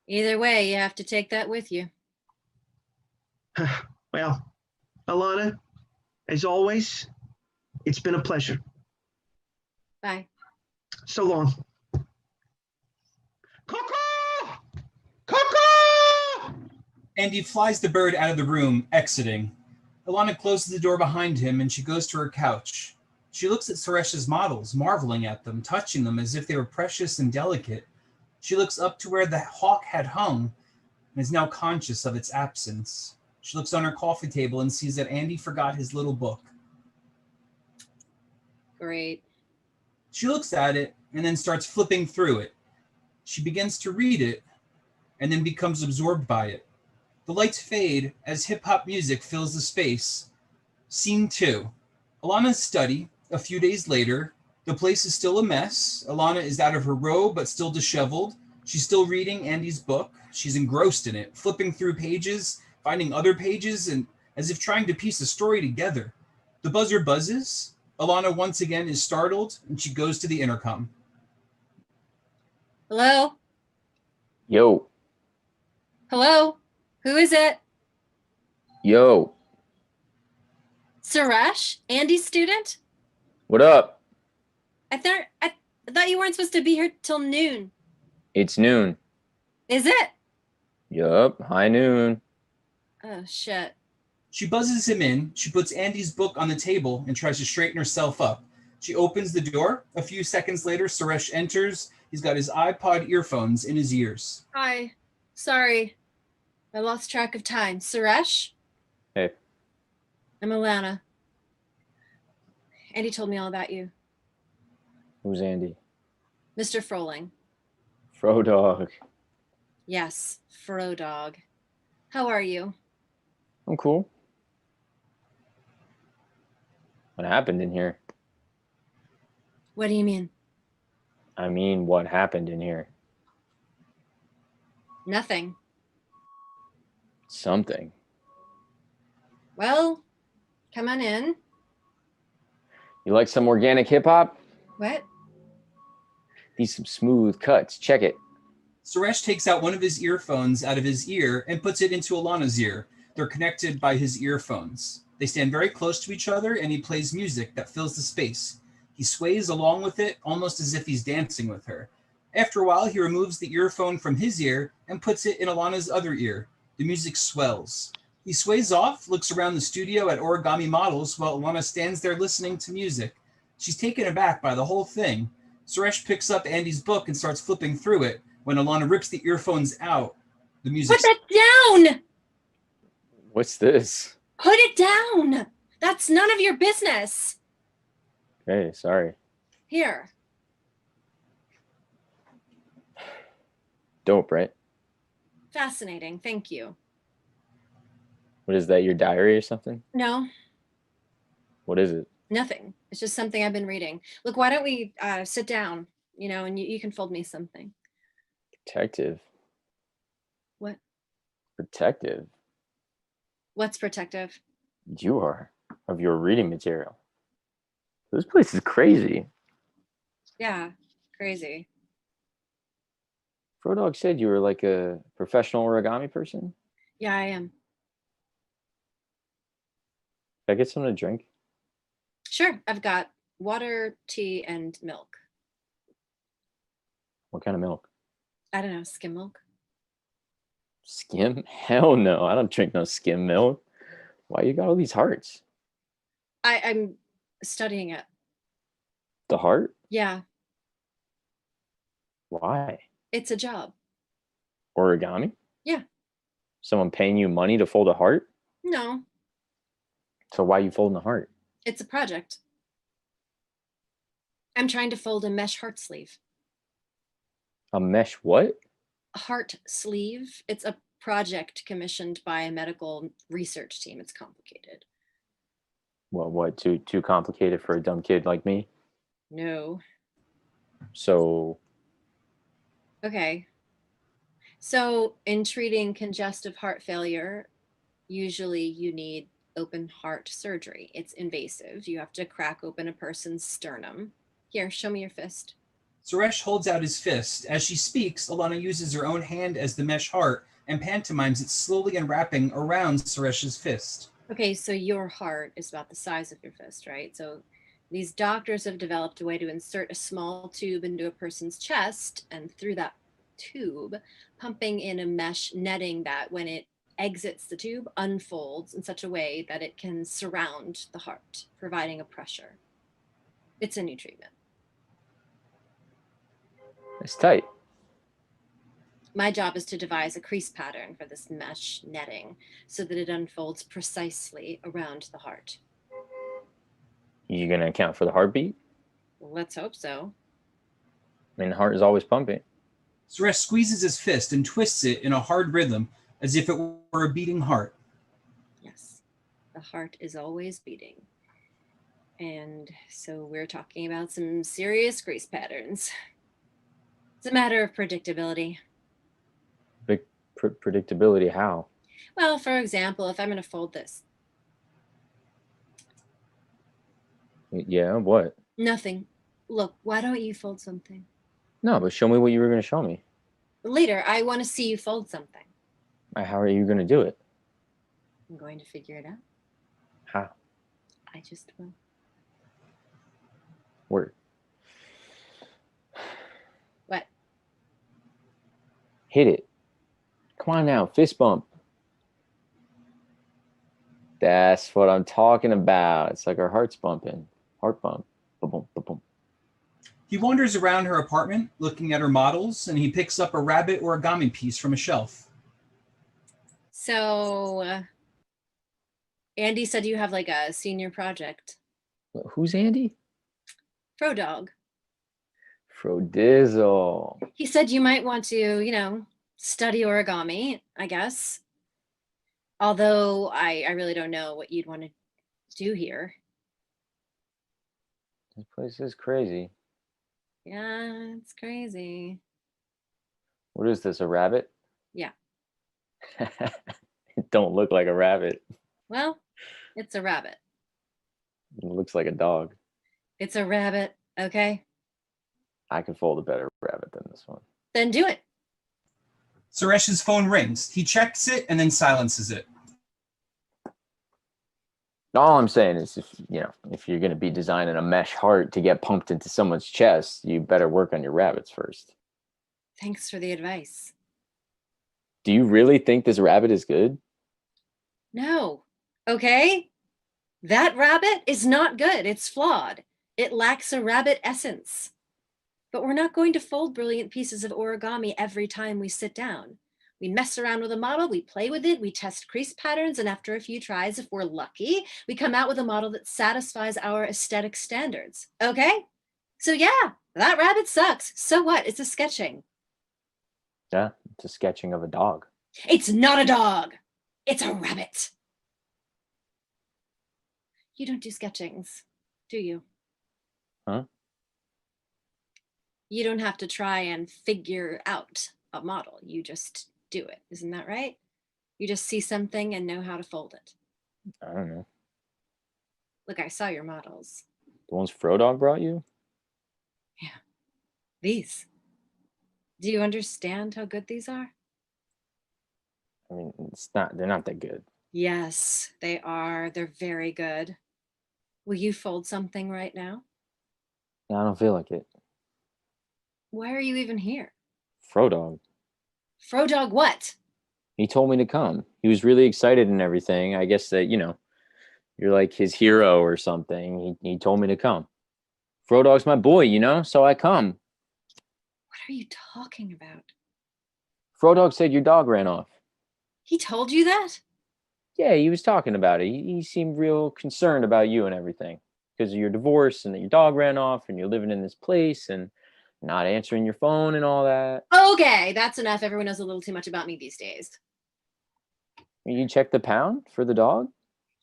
Speaker 3: Either way, you have to take that with you.
Speaker 4: Well, Alana, as always, it's been a pleasure.
Speaker 3: Bye.
Speaker 4: So long. Coco! Coco!
Speaker 2: Andy flies the bird out of the room, exiting. Alana closes the door behind him and she goes to her couch. She looks at Suresh's models, marveling at them, touching them as if they were precious and delicate. She looks up to where the hawk had hung and is now conscious of its absence. She looks on her coffee table and sees that Andy forgot his little book.
Speaker 3: Great.
Speaker 2: She looks at it and then starts flipping through it. She begins to read it and then becomes absorbed by it. The lights fade as hip-hop music fills the space. Scene 2. Alana's study, a few days later, The place is still a mess. Alana is out of her robe, but still disheveled. She's still reading Andy's book. She's engrossed in it, flipping through pages, finding other pages, and as if trying to piece the story together. The buzzer buzzes. Alana once again is startled, and she goes to the intercom.
Speaker 3: Hello?
Speaker 5: Yo,
Speaker 3: Hello? Who is it?
Speaker 5: yo,
Speaker 3: Suresh? Andy's student?
Speaker 5: what up?
Speaker 3: I thought you weren't supposed to be here till noon.
Speaker 5: It's noon.
Speaker 3: Is it?
Speaker 5: Yup, high noon.
Speaker 3: Oh, shit.
Speaker 2: She buzzes him in. She puts Andy's book on the table and tries to straighten herself up. She opens the door. A few seconds later, Suresh enters. He's got his iPod earphones in his ears.
Speaker 3: Hi. Sorry. I lost track of time. Suresh?
Speaker 5: Hey.
Speaker 3: I'm Alana. Andy told me all about you.
Speaker 5: Who's Andy?
Speaker 3: Mr. Froling.
Speaker 5: Frodog.
Speaker 3: Yes, Frodog. How are you?
Speaker 5: I'm cool. What happened in here?
Speaker 3: What do you mean?
Speaker 5: I mean, what happened in here?
Speaker 3: Nothing.
Speaker 5: Something.
Speaker 3: Well, come on in.
Speaker 5: You like some organic hip hop?
Speaker 3: What?
Speaker 5: These some smooth cuts. Check it.
Speaker 2: Suresh takes out one of his earphones out of his ear and puts it into Alana's ear. They're connected by his earphones. They stand very close to each other, and he plays music that fills the space. He sways along with it, almost as if he's dancing with her. After a while, he removes the earphone from his ear and puts it in Alana's other ear. The music swells. He sways off, looks around the studio at origami models while Alana stands there listening to music. She's taken aback by the whole thing. Suresh picks up Andy's book and starts flipping through it. When Alana rips the earphones out, the music...
Speaker 3: Put that down!
Speaker 5: What's this?
Speaker 3: Put it down! That's none of your business.
Speaker 5: Hey, sorry.
Speaker 3: Here.
Speaker 5: Dope, right?
Speaker 3: Fascinating. Thank you.
Speaker 5: What is that, your diary or something?
Speaker 3: No,
Speaker 5: What is it?
Speaker 3: nothing. It's just something I've been reading. Look, why don't we sit down, and you can fold me something.
Speaker 5: Protective.
Speaker 3: What?
Speaker 5: Protective.
Speaker 3: What's protective?
Speaker 5: You are of your reading material. This place is crazy.
Speaker 3: Yeah, crazy.
Speaker 5: Frodog said you were like a professional origami person.
Speaker 3: Yeah, I am.
Speaker 5: Can I get something to drink?
Speaker 3: Sure, I've got water, tea, and milk.
Speaker 5: What kind of milk?
Speaker 3: I don't know, skim milk.
Speaker 5: Skim? Hell no. I don't drink no skim milk. Why you got all these hearts?
Speaker 3: I'm studying it.
Speaker 5: The heart?
Speaker 3: Yeah,
Speaker 5: Why?
Speaker 3: it's a job.
Speaker 5: Origami?
Speaker 3: Yeah.
Speaker 5: Someone paying you money to fold a heart?
Speaker 3: No,
Speaker 5: So why you folding a heart?
Speaker 3: it's a project. I'm trying to fold a mesh heart sleeve.
Speaker 5: A mesh what?
Speaker 3: A heart sleeve. It's a project commissioned by a medical research team. It's complicated.
Speaker 5: Well, what? Too complicated for a dumb kid like me?
Speaker 3: No.
Speaker 5: So
Speaker 3: Okay. So in treating congestive heart failure, usually you need open heart surgery. It's invasive. You have to crack open a person's sternum. Here, show me your fist.
Speaker 2: Suresh holds out his fist. As she speaks, Alana uses her own hand as the mesh heart and pantomimes it slowly unwrapping around Suresh's fist.
Speaker 3: Okay, so your heart is about the size of your fist, right? So these doctors have developed a way to insert a small tube into a person's chest, and through that tube, pumping in a mesh netting that when it exits the tube, unfolds in such a way that it can surround the heart, providing a pressure. It's a new treatment.
Speaker 5: it's tight.
Speaker 3: My job is to devise a crease pattern for this mesh netting so that it unfolds precisely around the heart.
Speaker 5: You gonna account for the heartbeat?
Speaker 3: Let's hope so.
Speaker 5: I mean, the heart is always pumping.
Speaker 2: Suresh squeezes his fist and twists it in a hard rhythm as if it were a beating heart.
Speaker 3: Yes, the heart is always beating. And so we're talking about some serious grease patterns. It's a matter of predictability.
Speaker 5: Big predictability. How?
Speaker 3: Well, for example, if I'm going to fold this,
Speaker 5: Yeah, what?
Speaker 3: nothing. Look, why don't you fold something?
Speaker 5: No, but show me what you were going to show me.
Speaker 3: Later, I want to see you fold something.
Speaker 5: How are you going to do it?
Speaker 3: I'm going to figure it out.
Speaker 5: How?
Speaker 3: I just will.
Speaker 5: Word.
Speaker 3: What?
Speaker 5: Hit it. Come on now, fist bump. That's what I'm talking about. It's like our heart's bumping. Heart bump. Ba-boom, ba-boom.
Speaker 2: He wanders around her apartment looking at her models, and he picks up a rabbit origami piece from a shelf.
Speaker 3: So, Andy said you have like a senior project.
Speaker 5: Who's Andy?
Speaker 3: Prodog.
Speaker 5: Frodizzle.
Speaker 3: He said you might want to, study origami, I guess. Although I really don't know what you'd want to do here.
Speaker 5: This place is crazy.
Speaker 3: Yeah, it's crazy.
Speaker 5: What is this, a rabbit?
Speaker 3: Yeah.
Speaker 5: It don't look like a rabbit.
Speaker 3: Well, it's a rabbit.
Speaker 5: It looks like a dog.
Speaker 3: It's a rabbit, okay?
Speaker 5: I can fold a better rabbit than this one.
Speaker 3: Then do it.
Speaker 2: Suresh's phone rings. He checks it and then silences it.
Speaker 5: All I'm saying is if you're going to be designing a mesh heart to get pumped into someone's chest, you better work on your rabbits first.
Speaker 3: Thanks for the advice.
Speaker 5: Do you really think this rabbit is good?
Speaker 3: No, okay? That rabbit is not good. It's flawed. It lacks a rabbit essence. But we're not going to fold brilliant pieces of origami every time we sit down. We mess around with a model, we play with it, we test crease patterns, and after a few tries, if we're lucky, we come out with a model that satisfies our aesthetic standards. Okay? So yeah, that rabbit sucks. So what? It's a sketching.
Speaker 5: Yeah, it's a sketching of a dog.
Speaker 3: It's not a dog. It's a rabbit. You don't do sketchings, do you?
Speaker 5: Huh?
Speaker 3: You don't have to try and figure out a model. You just do it. Isn't that right? You just see something and know how to fold it.
Speaker 5: I don't know.
Speaker 3: Look, I saw your models.
Speaker 5: The ones Frodog brought you?
Speaker 3: Yeah. These. Do you understand how good these are?
Speaker 5: I mean, they're not that good.
Speaker 3: Yes, they are. They're very good. Will you fold something right now?
Speaker 5: No, I don't feel like it.
Speaker 3: Why are you even here?
Speaker 5: Frodog.
Speaker 3: Frodog what?
Speaker 5: He told me to come. He was really excited and everything. I guess that, you're like his hero or something. He told me to come. Frodog's my boy, so I come.
Speaker 3: What are you talking about?
Speaker 5: Frodog said your dog ran off.
Speaker 3: He told you that?
Speaker 5: Yeah, he was talking about it. He seemed real concerned about you and everything because of your divorce and that your dog ran off and you're living in this place and not answering your phone and all that.
Speaker 3: Okay, that's enough. Everyone knows a little too much about me these days.
Speaker 5: You checked the pound for the dog?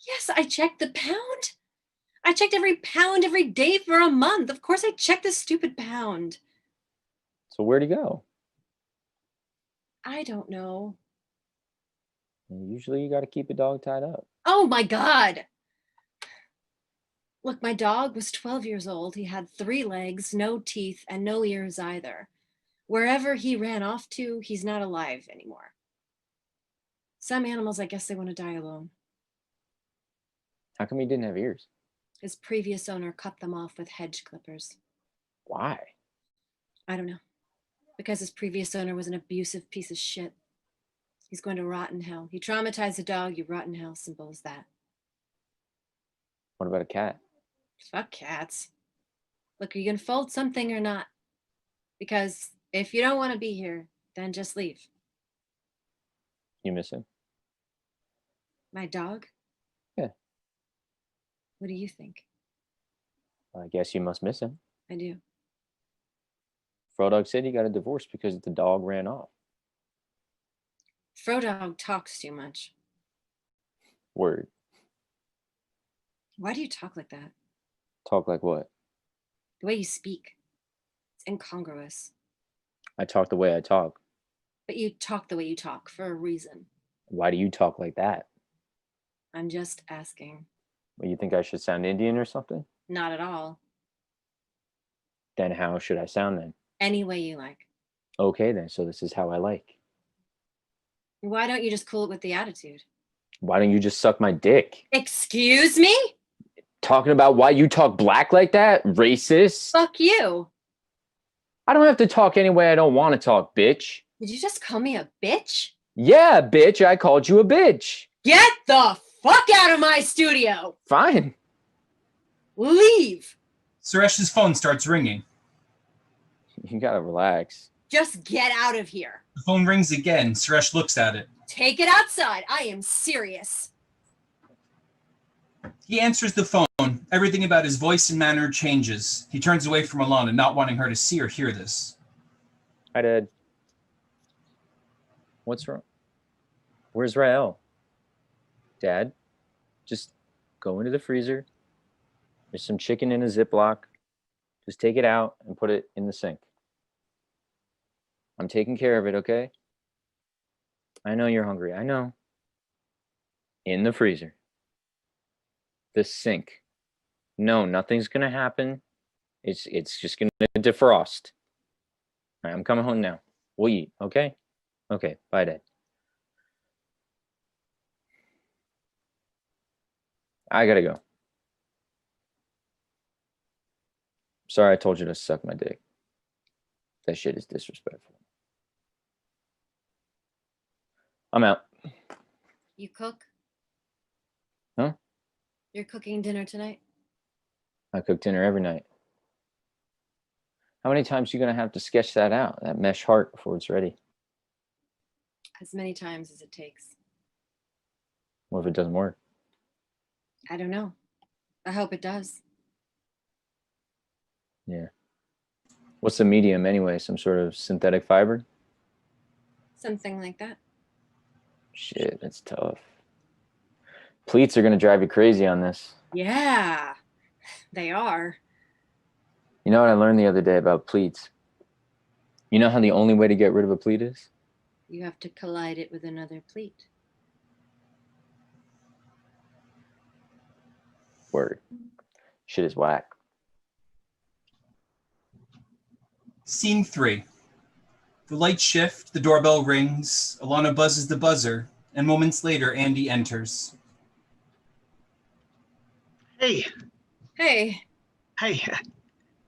Speaker 3: Yes, I checked the pound. I checked every pound every day for a month. Of course I checked the stupid pound.
Speaker 5: So where'd he go?
Speaker 3: I don't know.
Speaker 5: Usually you got to keep a dog tied up.
Speaker 3: Oh my God. Look, my dog was 12 years old. He had 3 legs, no teeth, and no ears either. Wherever he ran off to, he's not alive anymore. Some animals, I guess they want to die alone.
Speaker 5: How come he didn't have ears?
Speaker 3: His previous owner cut them off with hedge clippers.
Speaker 5: Why?
Speaker 3: I don't know. Because his previous owner was an abusive piece of shit. He's going to rot in hell. You traumatize a dog, you rot in hell. Simple as that.
Speaker 5: What about a cat?
Speaker 3: Fuck cats. Look, are you going to fold something or not? Because if you don't want to be here, then just leave.
Speaker 5: You miss him?
Speaker 3: My dog?
Speaker 5: Yeah.
Speaker 3: What do you think?
Speaker 5: I guess you must miss him.
Speaker 3: I do.
Speaker 5: Frodog said he got a divorce because the dog ran off.
Speaker 3: Frodog talks too much.
Speaker 5: Word.
Speaker 3: Why do you talk like that?
Speaker 5: Talk like what?
Speaker 3: The way you speak. It's incongruous.
Speaker 5: I talk the way I talk.
Speaker 3: But you talk the way you talk for a reason.
Speaker 5: Why do you talk like that?
Speaker 3: I'm just asking.
Speaker 5: Well, you think I should sound Indian or something?
Speaker 3: Not at all.
Speaker 5: Then how should I sound then?
Speaker 3: Any way you like.
Speaker 5: Okay then, so this is how I like.
Speaker 3: Why don't you just cool it with the attitude?
Speaker 5: Why don't you just suck my dick?
Speaker 3: Excuse me?
Speaker 5: Talking about why you talk black like that? Racist?
Speaker 3: Fuck you.
Speaker 5: I don't have to talk any way I don't want to talk, bitch.
Speaker 3: Did you just call me a bitch?
Speaker 5: Yeah, bitch, I called you a bitch.
Speaker 3: Get the fuck out of my studio.
Speaker 5: Fine.
Speaker 3: Leave.
Speaker 2: Suresh's phone starts ringing.
Speaker 5: You gotta relax.
Speaker 3: Just get out of here.
Speaker 2: The phone rings again. Suresh looks at it.
Speaker 3: Take it outside. I am serious.
Speaker 2: He answers the phone. Everything about his voice and manner changes. He turns away from Alana, not wanting her to see or hear this.
Speaker 5: Hi, Dad. What's wrong? Where's Rael? Dad, just go into the freezer. There's some chicken in a Ziploc. Just take it out and put it in the sink. I'm taking care of it, okay? I know you're hungry. I know. In the freezer. The sink. No, nothing's gonna happen. It's just gonna defrost. All right, I'm coming home now. We'll eat, okay? Okay, bye, Dad. I gotta go. Sorry I told you to suck my dick. That shit is disrespectful. I'm out.
Speaker 3: You cook?
Speaker 5: Huh?
Speaker 3: You're cooking dinner tonight?
Speaker 5: I cook dinner every night. How many times are you gonna have to sketch that out, that mesh heart, before it's ready?
Speaker 3: As many times as it takes.
Speaker 5: What if it doesn't work?
Speaker 3: I don't know. I hope it does.
Speaker 5: Yeah. What's the medium anyway? Some sort of synthetic fiber?
Speaker 3: Something like that.
Speaker 5: Shit, that's tough. Pleats are gonna drive you crazy on this.
Speaker 3: Yeah, they are.
Speaker 5: You know what I learned the other day about pleats? You know how the only way to get rid of a pleat is?
Speaker 3: You have to collide it with another pleat.
Speaker 5: Word. Shit is whack.
Speaker 2: Scene 3. The lights shift, the doorbell rings, Alana buzzes the buzzer, and moments later, Andy enters.
Speaker 4: Hey,
Speaker 3: Hey,
Speaker 4: hey,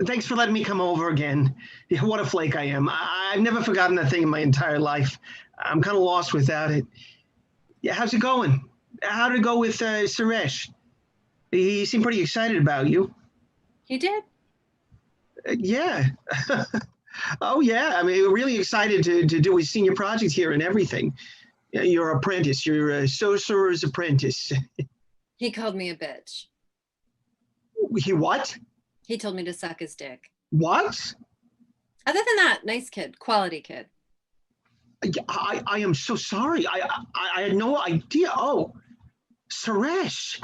Speaker 4: thanks for letting me come over again. Yeah, what a flake I am. I've never forgotten that thing in my entire life. I'm kind of lost without it. Yeah, how's it going? How did it go with Suresh? He seemed pretty excited about you.
Speaker 3: he did?
Speaker 4: Yeah. Oh, yeah. I mean, really excited to do his senior project here and everything. Yeah, your apprentice, your sorcerer's apprentice.
Speaker 3: He called me a bitch.
Speaker 4: He what?
Speaker 3: He told me to suck his dick.
Speaker 4: What?
Speaker 3: Other than that, nice kid, quality kid.
Speaker 4: I am so sorry. I had no idea. Oh, Suresh.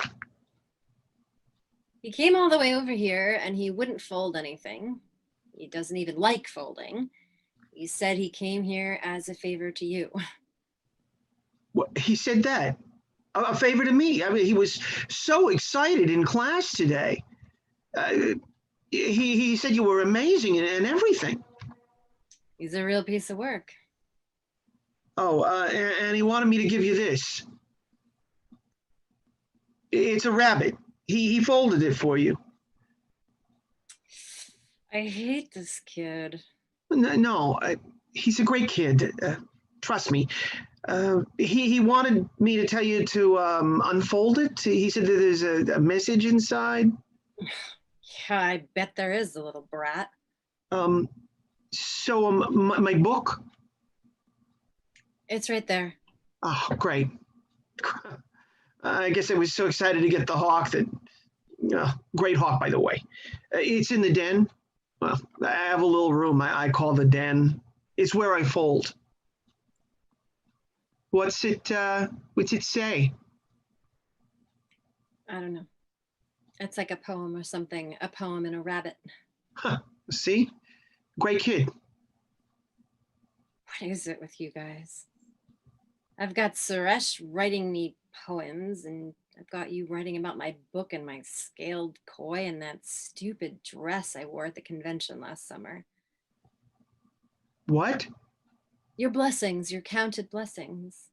Speaker 3: He came all the way over here and he wouldn't fold anything. He doesn't even like folding. He said he came here as a favor to you.
Speaker 4: What, he said that? A favor to me. I mean, he was so excited in class today. He said you were amazing and everything.
Speaker 3: He's a real piece of work.
Speaker 4: Oh, and he wanted me to give you this. It's a rabbit. He folded it for you.
Speaker 3: I hate this kid.
Speaker 4: No, he's a great kid. Trust me. He wanted me to tell you to unfold it. He said that there's a message inside.
Speaker 3: Yeah, I bet there is, a little brat.
Speaker 4: So my book.
Speaker 3: It's right there.
Speaker 4: Oh, great. I guess I was so excited to get the hawk that. Great hawk, by the way. It's in the den. Well, I have a little room I call the den. It's where I fold. What's it say?
Speaker 3: I don't know. It's like a poem or something, a poem and a rabbit.
Speaker 4: See? Great kid.
Speaker 3: What is it with you guys? I've got Suresh writing me poems, and I've got you writing about my book and my scaled koi and that stupid dress I wore at the convention last summer.
Speaker 4: What?
Speaker 3: Your blessings, your counted blessings.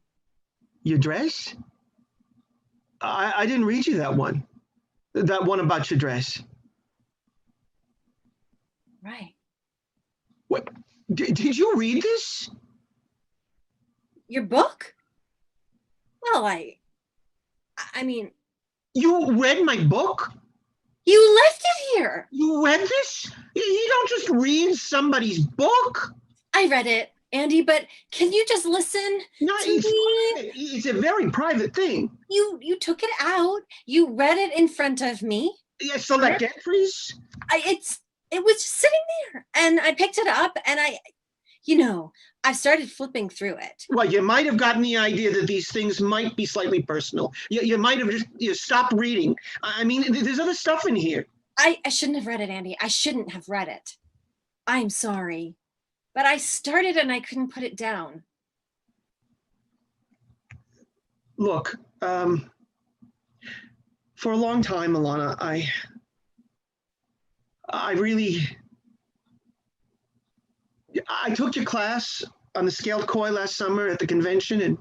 Speaker 4: Your dress? I didn't read you that one. That one about your dress.
Speaker 3: Right.
Speaker 4: What? Did you read this?
Speaker 3: Your book? Well, I mean,
Speaker 4: You read my book?
Speaker 3: you left it here.
Speaker 4: You read this? You don't just read somebody's book.
Speaker 3: I read it, Andy, but can you just listen
Speaker 4: No,
Speaker 3: to me?
Speaker 4: it's a very private thing.
Speaker 3: You took it out. You read it in front of me.
Speaker 4: Yeah, select entries.
Speaker 3: It was just sitting there, and I picked it up, and I started flipping through it.
Speaker 4: Well, you might have gotten the idea that these things might be slightly personal. You might have just stopped reading. I mean, there's other stuff in here.
Speaker 3: I shouldn't have read it, Andy. I shouldn't have read it. I'm sorry. But I started and I couldn't put it down.
Speaker 4: Look, for a long time, Alana, I took your class on the scaled koi last summer at the convention, and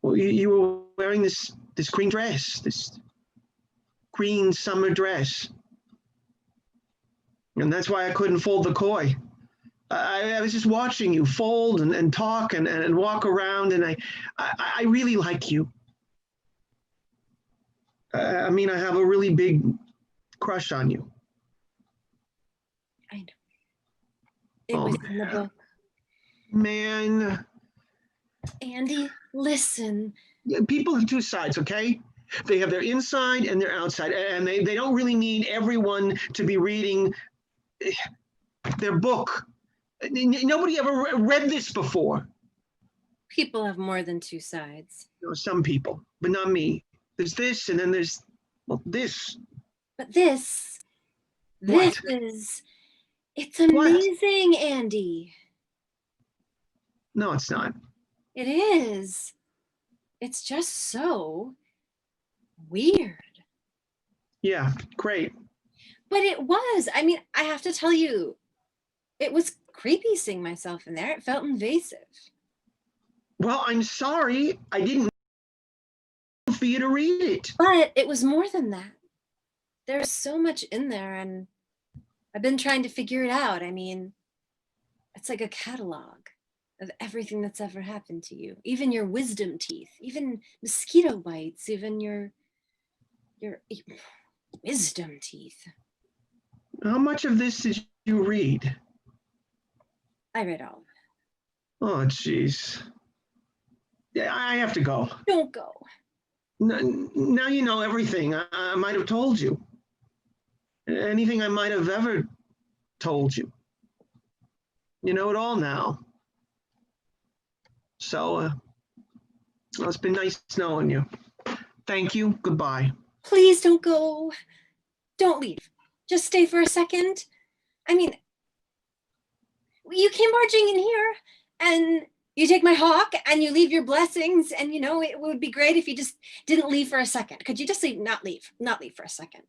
Speaker 4: well, you were wearing this green dress, this green summer dress. And that's why I couldn't fold the koi. I was just watching you fold and talk and walk around, and I really like you. I mean, I have a really big crush on you.
Speaker 3: I know. It was in the book.
Speaker 4: Man.
Speaker 3: Andy, listen.
Speaker 4: People have two sides, okay? They have their inside and their outside, and they don't really need everyone to be reading their book. Nobody ever read this before.
Speaker 3: People have more than two sides.
Speaker 4: You know, some people, but not me. There's this, and then there's, well, this.
Speaker 3: But this
Speaker 4: What?
Speaker 3: it's amazing, Andy.
Speaker 4: No, it's not.
Speaker 3: It is. It's just so weird.
Speaker 4: Yeah, great.
Speaker 3: But it was. I mean, I have to tell you, it was creepy seeing myself in there. It felt invasive.
Speaker 4: Well, I'm sorry. I didn't for you to read it.
Speaker 3: But it was more than that. There's so much in there, and I've been trying to figure it out. I mean, it's like a catalog of everything that's ever happened to you, even your wisdom teeth, even mosquito bites, even your wisdom teeth.
Speaker 4: How much of this did you read?
Speaker 3: I read all of it.
Speaker 4: Oh, jeez. Yeah, I have to go.
Speaker 3: Don't go.
Speaker 4: Now you know everything I might have told you. Anything I might have ever told you. You know it all now. So, well, it's been nice knowing you. Thank you. Goodbye.
Speaker 3: Please don't go. Don't leave. Just stay for a second. I mean, you came barging in here and you take my hawk and you leave your blessings, and it would be great if you just didn't leave for a second. Could you just leave, not leave for a second?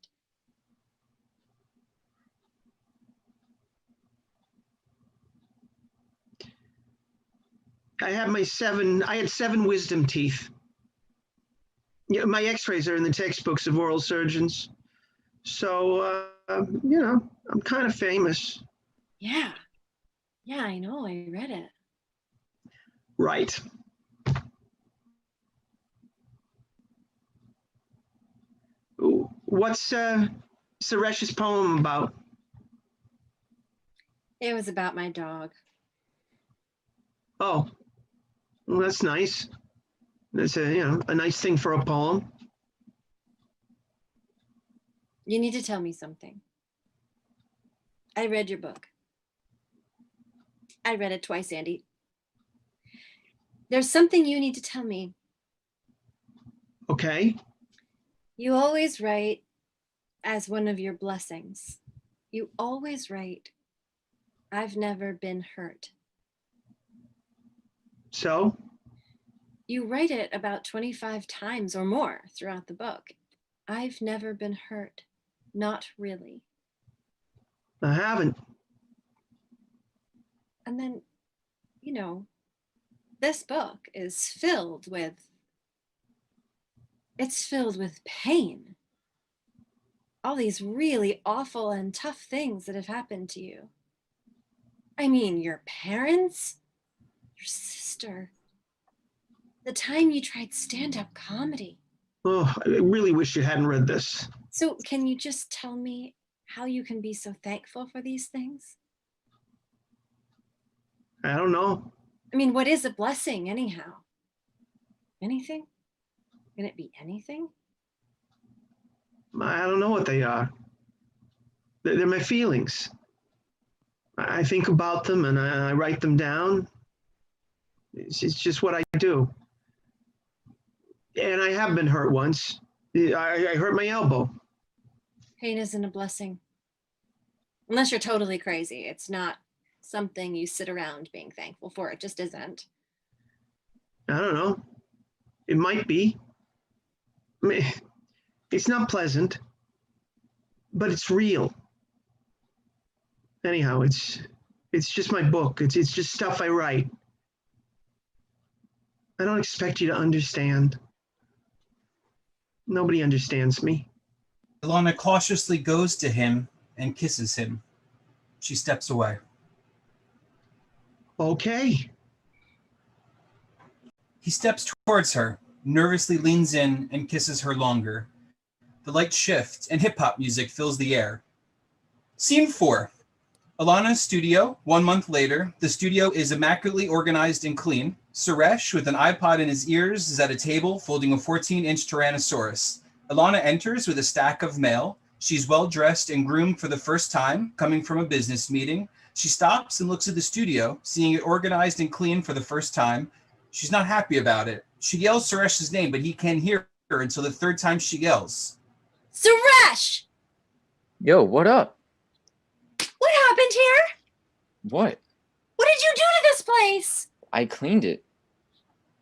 Speaker 4: I had 7 wisdom teeth. Yeah, my x-rays are in the textbooks of oral surgeons. So, I'm kind of famous.
Speaker 3: Yeah. Yeah, I know. I read it.
Speaker 4: Right. What's Suresh's poem about?
Speaker 3: It was about my dog.
Speaker 4: Oh, well, that's nice. That's a nice thing for a poem.
Speaker 3: You need to tell me something. I read your book. I read it twice, Andy. There's something you need to tell me.
Speaker 4: Okay.
Speaker 3: You always write as one of your blessings. You always write, I've never been hurt.
Speaker 4: So?
Speaker 3: You write it about 25 times or more throughout the book. I've never been hurt. Not really.
Speaker 4: I haven't.
Speaker 3: And then, you know, this book is filled with pain. All these really awful and tough things that have happened to you. I mean, your parents, your sister, the time you tried stand-up comedy.
Speaker 4: Oh, I really wish you hadn't read this.
Speaker 3: So can you just tell me how you can be so thankful for these things?
Speaker 4: I don't know.
Speaker 3: I mean, what is a blessing anyhow? Anything? Can it be anything?
Speaker 4: I don't know what they are. They're my feelings. I think about them and I write them down. It's just what I do. And I have been hurt once. I hurt my elbow.
Speaker 3: Pain isn't a blessing. Unless you're totally crazy. It's not something you sit around being thankful for. It just isn't.
Speaker 4: I don't know. It might be. I mean, it's not pleasant, but it's real. Anyhow, it's just my book. It's just stuff I write. I don't expect you to understand. Nobody understands me.
Speaker 2: Ilana cautiously goes to him and kisses him. She steps away.
Speaker 4: Okay.
Speaker 2: He steps towards her, nervously leans in and kisses her longer. The lights shift and hip-hop music fills the air. Scene 4. Ilana's studio. 1 month later, the studio is immaculately organized and clean. Suresh, with an iPod in his ears, is at a table folding a 14-inch Tyrannosaurus. Ilana enters with a stack of mail. She's well-dressed and groomed for the first time, coming from a business meeting. She stops and looks at the studio, seeing it organized and clean for the first time. She's not happy about it. She yells Suresh's name, but he can't hear her until the third time she yells.
Speaker 3: Suresh!
Speaker 5: Yo, what up?
Speaker 3: What happened here?
Speaker 5: What?
Speaker 3: What did you do to this place?
Speaker 5: I cleaned it.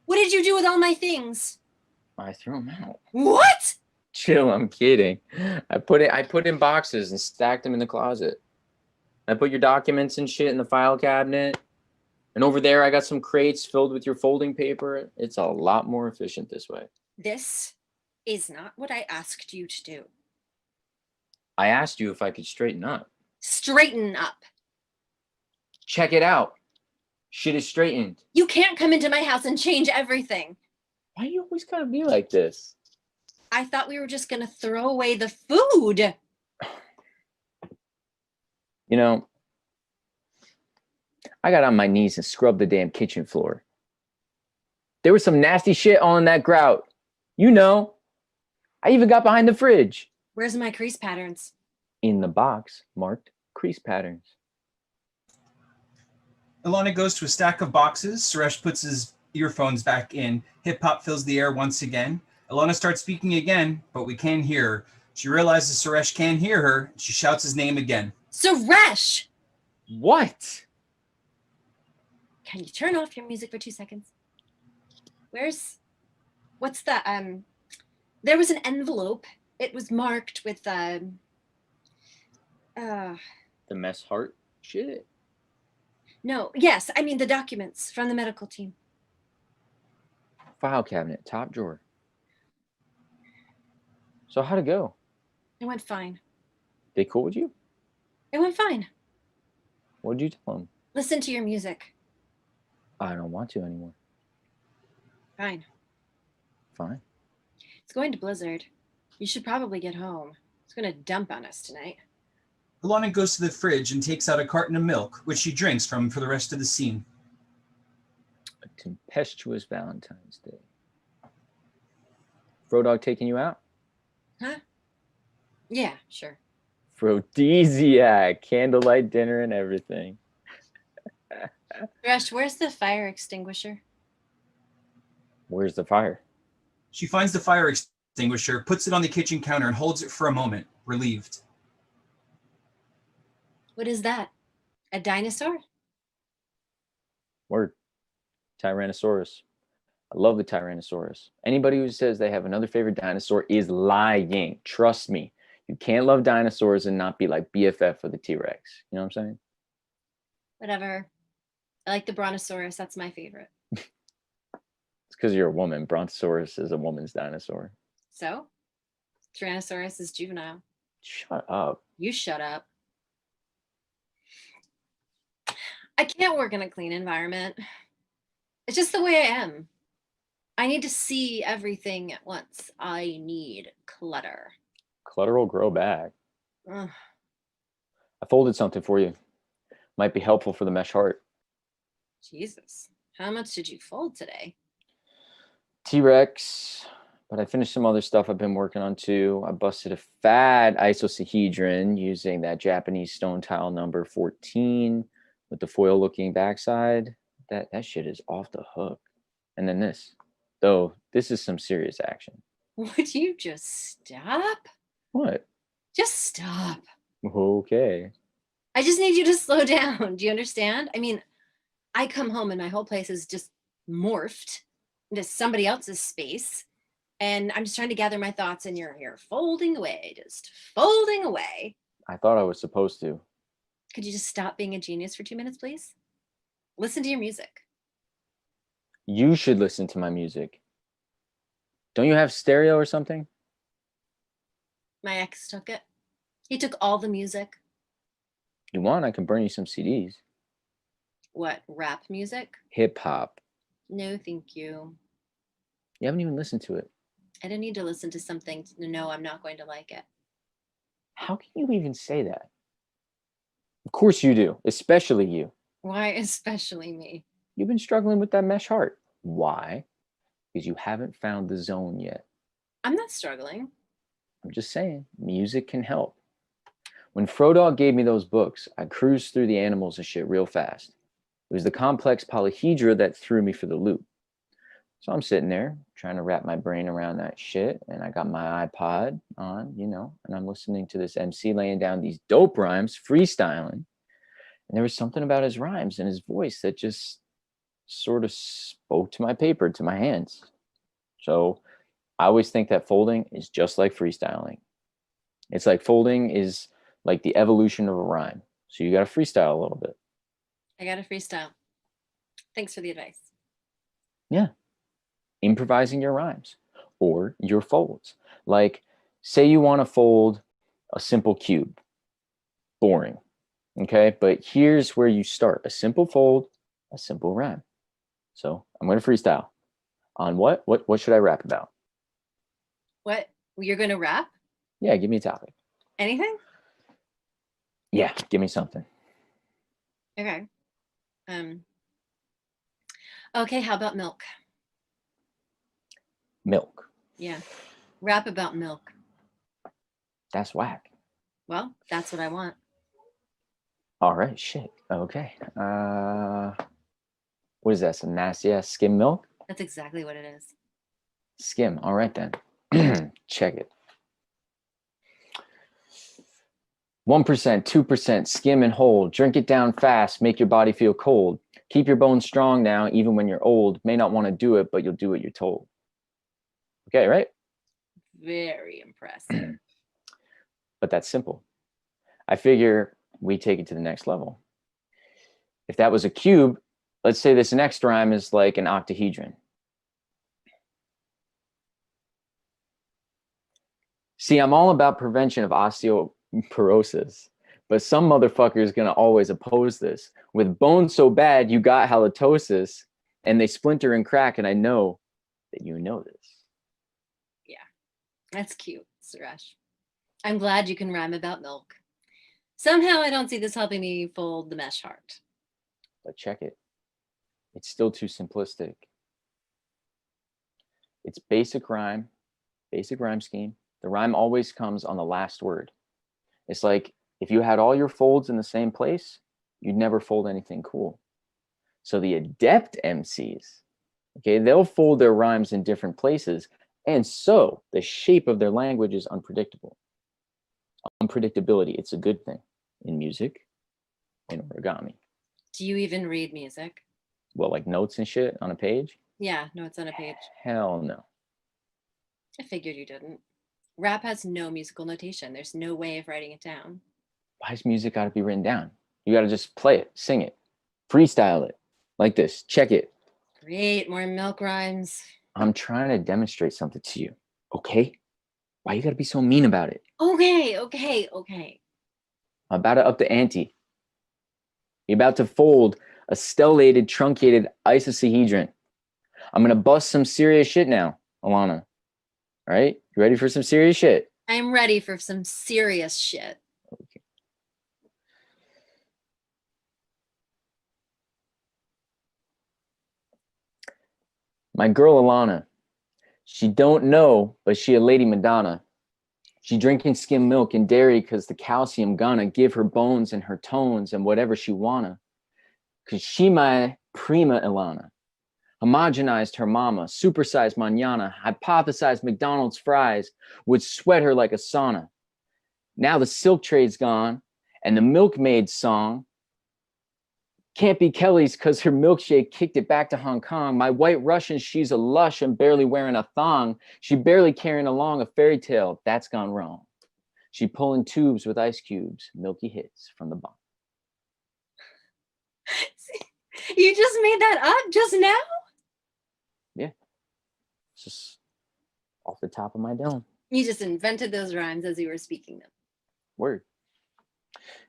Speaker 3: What did you do with all my things?
Speaker 5: I threw them out.
Speaker 3: What?
Speaker 5: Chill, I'm kidding. I put in boxes and stacked them in the closet. I put your documents and shit in the file cabinet. And over there, I got some crates filled with your folding paper. It's a lot more efficient this way.
Speaker 3: This is not what I asked you to do.
Speaker 5: I asked you if I could straighten up.
Speaker 3: Straighten up.
Speaker 5: Check it out. Shit is straightened.
Speaker 3: You can't come into my house and change everything.
Speaker 5: Why you always gotta be like this?
Speaker 3: I thought we were just gonna throw away the food.
Speaker 5: You know, I got on my knees and scrubbed the damn kitchen floor. There was some nasty shit all in that grout. You know, I even got behind the fridge.
Speaker 3: Where's my crease patterns?
Speaker 5: In the box marked crease patterns.
Speaker 2: Ilana goes to a stack of boxes. Suresh puts his earphones back in. Hip-hop fills the air once again. Ilana starts speaking again, but we can't hear her. She realizes Suresh can't hear her. She shouts his name again.
Speaker 3: Suresh!
Speaker 5: What?
Speaker 3: Can you turn off your music for 2 seconds? What's the, there was an envelope. It was marked with,
Speaker 5: The mess heart shit.
Speaker 3: no, yes, I mean the documents from the medical team.
Speaker 5: File cabinet, top drawer. So how'd it go?
Speaker 3: It went fine.
Speaker 5: They cool with you?
Speaker 3: It went fine.
Speaker 5: What'd you tell them?
Speaker 3: Listen to your music.
Speaker 5: I don't want to anymore.
Speaker 3: Fine.
Speaker 5: Fine.
Speaker 3: It's going to blizzard. You should probably get home. It's going to dump on us tonight.
Speaker 2: Ilana goes to the fridge and takes out a carton of milk, which she drinks from for the rest of the scene.
Speaker 5: A tempestuous Valentine's Day. Frodog taking you out?
Speaker 3: Huh? Yeah, sure.
Speaker 5: Phrodisiac, candlelight dinner and everything.
Speaker 3: Rush, where's the fire extinguisher?
Speaker 5: Where's the fire?
Speaker 2: She finds the fire extinguisher, puts it on the kitchen counter, and holds it for a moment relieved.
Speaker 3: What is that? A dinosaur?
Speaker 5: Word. Tyrannosaurus. I love the Tyrannosaurus. Anybody who says they have another favorite dinosaur is lying. Trust me. You can't love dinosaurs and not be like BFF for the T-Rex. You know what I'm saying?
Speaker 3: Whatever. I like the brontosaurus. That's my favorite.
Speaker 5: It's because you're a woman. Brontosaurus is a woman's dinosaur.
Speaker 3: So, Tyrannosaurus is juvenile.
Speaker 5: Shut up.
Speaker 3: You shut up. I can't work in a clean environment. It's just the way I am. I need to see everything at once. I need clutter.
Speaker 5: Clutter will grow back.
Speaker 3: Ugh.
Speaker 5: I folded something for you. Might be helpful for the mesh heart.
Speaker 3: Jesus. How much did you fold today?
Speaker 5: T-Rex, but I finished some other stuff I've been working on too. I busted a fat isosahedron using that Japanese stone tile number 14 with the foil looking backside. That shit is off the hook. And then this, though, this is some serious action.
Speaker 3: Would you just stop?
Speaker 5: What?
Speaker 3: Just stop.
Speaker 5: Okay.
Speaker 3: I just need you to slow down. Do you understand? I mean, I come home and my whole place is just morphed into somebody else's space. And I'm just trying to gather my thoughts, and you're here folding away, just folding away.
Speaker 5: I thought I was supposed to.
Speaker 3: Could you just stop being a genius for 2 minutes, please? Listen to your music.
Speaker 5: You should listen to my music. Don't you have stereo or something?
Speaker 3: My ex took it. He took all the music.
Speaker 5: You want, I can burn you some CDs.
Speaker 3: What, rap music?
Speaker 5: Hip hop.
Speaker 3: No, thank you.
Speaker 5: You haven't even listened to it.
Speaker 3: I don't need to listen to something to know I'm not going to like it.
Speaker 5: How can you even say that? Of course you do, especially you.
Speaker 3: Why especially me?
Speaker 5: You've been struggling with that mesh heart. Why? Because you haven't found the zone yet.
Speaker 3: I'm not struggling.
Speaker 5: I'm just saying, music can help. When Frodog gave me those books, I cruised through the animals and shit real fast. It was the complex polyhedra that threw me for the loop. So I'm sitting there trying to wrap my brain around that shit, and I got my iPod on, you know, and I'm listening to this MC laying down these dope rhymes, freestyling. And there was something about his rhymes and his voice that just sort of spoke to my paper, to my hands. So I always think that folding is just like freestyling. It's like folding is like the evolution of a rhyme. So you got to freestyle a little bit.
Speaker 3: I got a freestyle. Thanks for the advice.
Speaker 5: Yeah. Improvising your rhymes or your folds. Like, say you want to fold a simple cube. Boring. Okay. But here's where you start: a simple fold, a simple rhyme. So I'm going to freestyle on what should I rap about?
Speaker 3: What? You're going to rap?
Speaker 5: Yeah. Give me a topic.
Speaker 3: Anything?
Speaker 5: Yeah. Give me something.
Speaker 3: Okay. Okay, how about milk?
Speaker 5: Milk.
Speaker 3: Yeah. Rap about milk.
Speaker 5: That's whack.
Speaker 3: Well, that's what I want.
Speaker 5: All right. Shit. Okay. What is that? Some nasty ass skim milk?
Speaker 3: That's exactly what it is.
Speaker 5: Skim. All right then. Check it. 1%, 2%, skim and hold. Drink it down fast. Make your body feel cold. Keep your bones strong now, even when you're old. May not want to do it, but you'll do what you're told. Okay, right?
Speaker 3: Very impressive.
Speaker 5: But that's simple. I figure we take it to the next level. If that was a cube, let's say this next rhyme is like an octahedron. See, I'm all about prevention of osteoporosis, but some motherfucker is going to always oppose this. With bones so bad, you got halitosis, and they splinter and crack, and I know that you know this.
Speaker 3: Yeah, that's cute, Suresh. I'm glad you can rhyme about milk. Somehow I don't see this helping me fold the mesh heart.
Speaker 5: But check it. It's still too simplistic. It's basic rhyme scheme. The rhyme always comes on the last word. It's like if you had all your folds in the same place, you'd never fold anything cool. So the adept MCs, okay, they'll fold their rhymes in different places, and so the shape of their language is unpredictable. Unpredictability, it's a good thing in music, in origami.
Speaker 3: Do you even read music?
Speaker 5: Well, like notes and shit on a page?
Speaker 3: Yeah, no, it's on a page.
Speaker 5: Hell no.
Speaker 3: I figured you didn't. Rap has no musical notation. There's no way of writing it down.
Speaker 5: Why's music got to be written down? You got to just play it, sing it, freestyle it like this. Check it.
Speaker 3: Great, more milk rhymes.
Speaker 5: I'm trying to demonstrate something to you, okay? Why you got to be so mean about it?
Speaker 3: Okay.
Speaker 5: I'm about to up the ante. You're about to fold a stellated, truncated icosahedron. I'm going to bust some serious shit now, Alana. All right? You ready for some serious shit?
Speaker 3: I'm ready for some serious shit.
Speaker 5: Okay. My girl Alana, she don't know, but she a lady Madonna. She drinking skim milk and dairy because the calcium gonna give her bones and her tones and whatever she wanna. Cause she my prima Ilana. Homogenized her mama, supersized manana, hypothesized McDonald's fries, would sweat her like a sauna. Now the silk trade's gone and the milkmaid song can't be Kelly's because her milkshake kicked it back to Hong Kong. My white Russian, she's a lush and barely wearing a thong. She barely carrying along a fairy tale. That's gone wrong. She pulling tubes with ice cubes, milky hits from the bomb.
Speaker 3: You just made that up just now?
Speaker 5: Yeah. It's just off the top of my dome.
Speaker 3: You just invented those rhymes as you were speaking them.
Speaker 5: Word.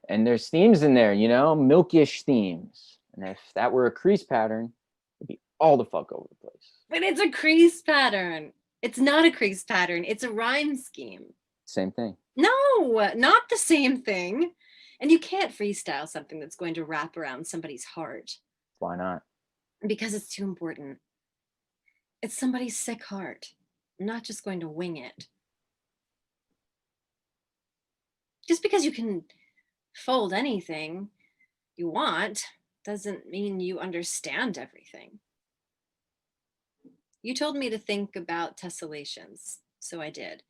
Speaker 5: And there's themes in there, you know, milkish themes. And if that were a crease pattern, it'd be all the fuck over the place.
Speaker 3: But it's a crease pattern. It's not a crease pattern. It's a rhyme scheme.
Speaker 5: Same thing.
Speaker 3: No, not the same thing. And you can't freestyle something that's going to wrap around somebody's heart.
Speaker 5: Why not?
Speaker 3: Because it's too important. It's somebody's sick heart. I'm not just going to wing it. Just because you can fold anything you want doesn't mean you understand everything. You told me to think about tessellations, so I did.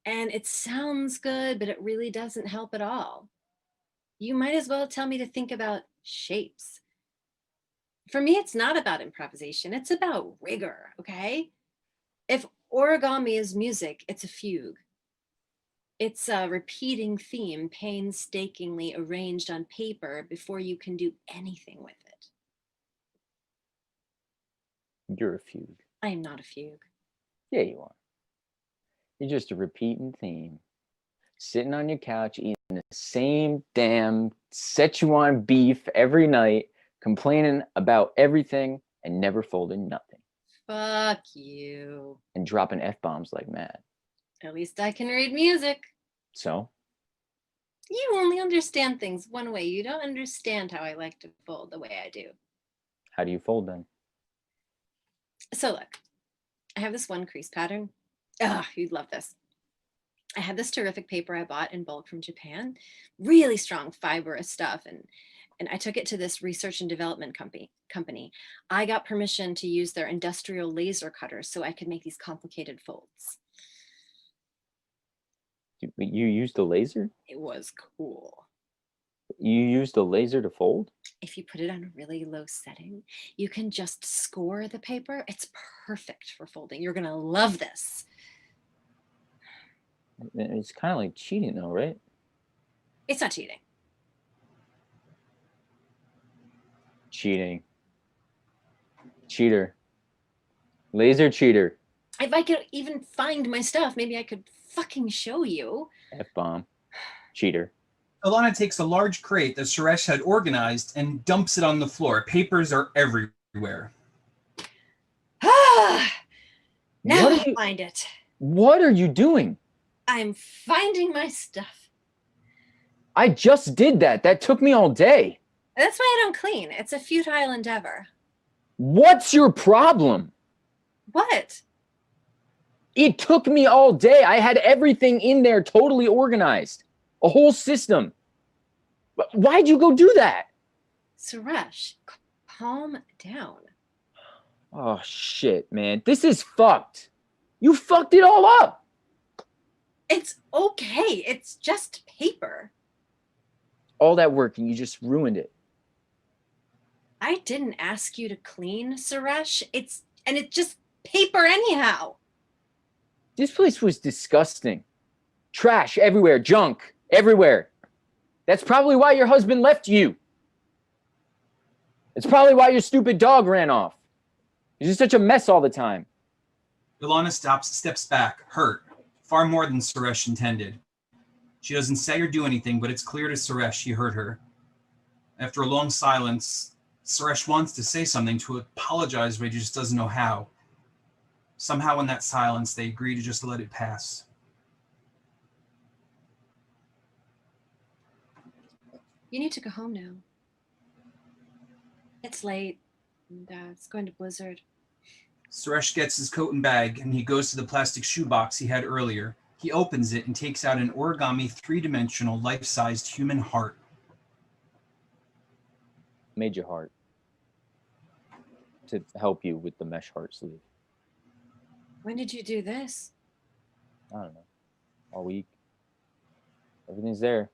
Speaker 3: And it sounds good, but it really doesn't help at all. You might as well tell me to think about shapes. For me, it's not about improvisation. It's about rigor, okay? If origami is music, it's a fugue. It's a repeating theme painstakingly arranged on paper before you can do anything with it.
Speaker 5: You're a fugue.
Speaker 3: I am not a fugue.
Speaker 5: Yeah, you are. You're just a repeating theme. Sitting on your couch, eating the same damn Szechuan beef every night, complaining about everything and never folding nothing.
Speaker 3: Fuck you.
Speaker 5: And dropping F-bombs like mad.
Speaker 3: At least I can read music.
Speaker 5: So?
Speaker 3: You only understand things one way. You don't understand how I like to fold the way I do.
Speaker 5: How do you fold then?
Speaker 3: So look, I have this one crease pattern. Ah, you'd love this. I had this terrific paper I bought in bulk from Japan, really strong fibrous stuff. And I took it to this research and development company. I got permission to use their industrial laser cutters so I could make these complicated folds.
Speaker 5: You used the laser?
Speaker 3: It was cool.
Speaker 5: You used the laser to fold?
Speaker 3: If you put it on a really low setting, you can just score the paper. It's perfect for folding. You're gonna love this.
Speaker 5: It's kind of like cheating though, right?
Speaker 3: It's not cheating.
Speaker 5: Cheating. Cheater. Laser cheater.
Speaker 3: If I could even find my stuff, maybe I could fucking show you.
Speaker 5: F-bomb. Cheater.
Speaker 2: Alana takes a large crate that Suresh had organized and dumps it on the floor. Papers are everywhere.
Speaker 3: Ah! Now
Speaker 5: What are
Speaker 3: I
Speaker 5: you-
Speaker 3: find it.
Speaker 5: What are you doing?
Speaker 3: I'm finding my stuff.
Speaker 5: I just did that. That took me all day.
Speaker 3: That's why I don't clean. It's a futile endeavor.
Speaker 5: What's your problem?
Speaker 3: What?
Speaker 5: It took me all day. I had everything in there totally organized. A whole system. Why'd you go do that?
Speaker 3: Suresh, calm down.
Speaker 5: Oh, shit, man. This is fucked. You fucked it all up.
Speaker 3: It's okay. It's just paper.
Speaker 5: All that work and you just ruined it.
Speaker 3: I didn't ask you to clean, Suresh. It's just paper anyhow.
Speaker 5: This place was disgusting. Trash everywhere, junk everywhere. That's probably why your husband left you. It's probably why your stupid dog ran off. You're just such a mess all the time.
Speaker 2: Ilana steps back, hurt, far more than Suresh intended. She doesn't say or do anything, but it's clear to Suresh he hurt her. After a long silence, Suresh wants to say something, to apologize, but he just doesn't know how. Somehow in that silence, they agree to just let it pass.
Speaker 3: You need to go home now. It's late, and it's going to blizzard.
Speaker 2: Suresh gets his coat and bag, and he goes to the plastic shoebox he had earlier. He opens it and takes out an origami, three-dimensional, life-sized human heart.
Speaker 5: Made your heart to help you with the mesh heart sleeve.
Speaker 3: When did you do this?
Speaker 5: I don't know. All week. Everything's there.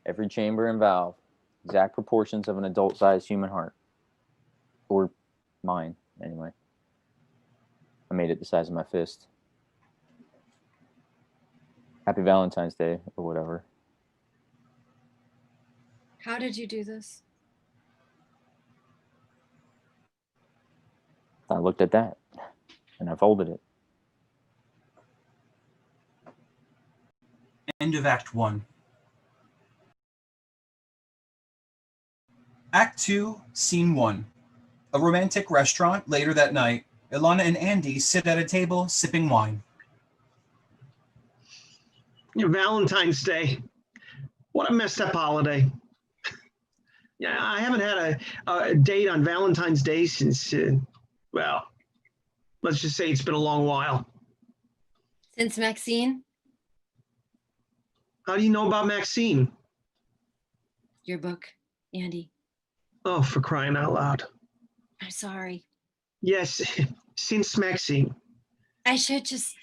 Speaker 5: Every chamber and valve. Exact proportions of an adult-sized human heart. Or mine, anyway. I made it the size of my fist. Happy Valentine's Day, or whatever.
Speaker 3: How did you do this?
Speaker 5: I looked at that, and I folded it.
Speaker 2: End of Act 1. Act 2, Scene 1. A romantic restaurant later that night. Ilana and Andy sit at a table sipping wine.
Speaker 4: Valentine's Day. What a messed up holiday. Yeah, I haven't had a date on Valentine's Day since, well, let's just say it's been a long while.
Speaker 3: Since Maxine?
Speaker 4: How do you know about Maxine?
Speaker 3: Your book, Andy.
Speaker 4: Oh, for crying out loud.
Speaker 3: I'm sorry.
Speaker 4: Yes, since Maxine.
Speaker 3: I should just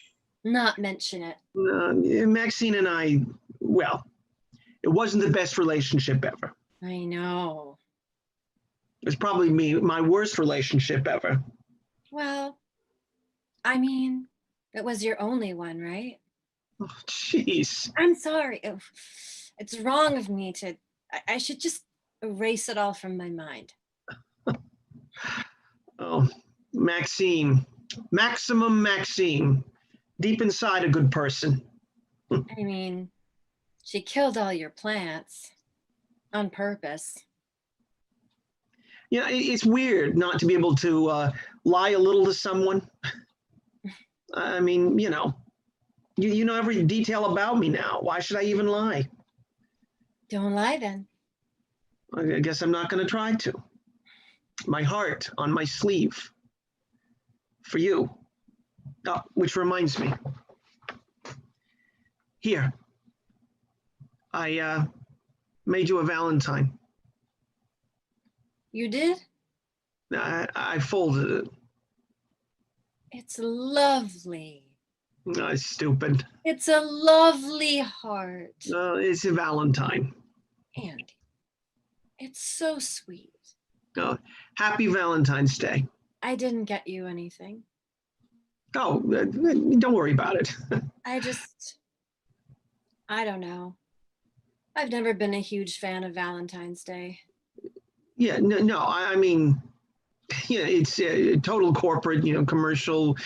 Speaker 3: not mention it.
Speaker 4: Maxine and I, well, it wasn't the best relationship ever.
Speaker 3: I know.
Speaker 4: It was probably my worst relationship ever.
Speaker 3: Well, I mean, it was your only one, right?
Speaker 4: Oh, jeez.
Speaker 3: I'm sorry. It's wrong of me to, I should just erase it all from my mind.
Speaker 4: Oh, Maxine. Maximum Maxine. Deep inside a good person.
Speaker 3: I mean, she killed all your plants on purpose.
Speaker 4: You know, it's weird not to be able to lie a little to someone. I mean, you know every detail about me now. Why should I even lie?
Speaker 3: Don't lie then.
Speaker 4: I guess I'm not going to try to. My heart on my sleeve. For you. Oh, which reminds me. Here. I made you a Valentine.
Speaker 3: You did?
Speaker 4: I folded it.
Speaker 3: It's lovely.
Speaker 4: Oh, stupid.
Speaker 3: It's a lovely heart.
Speaker 4: It's a Valentine.
Speaker 3: Andy, it's so sweet.
Speaker 4: Oh, happy Valentine's Day.
Speaker 3: I didn't get you anything.
Speaker 4: Oh, don't worry about it.
Speaker 3: I don't know. I've never been a huge fan of Valentine's Day.
Speaker 4: Yeah, no, I mean, yeah, it's a total corporate, commercial,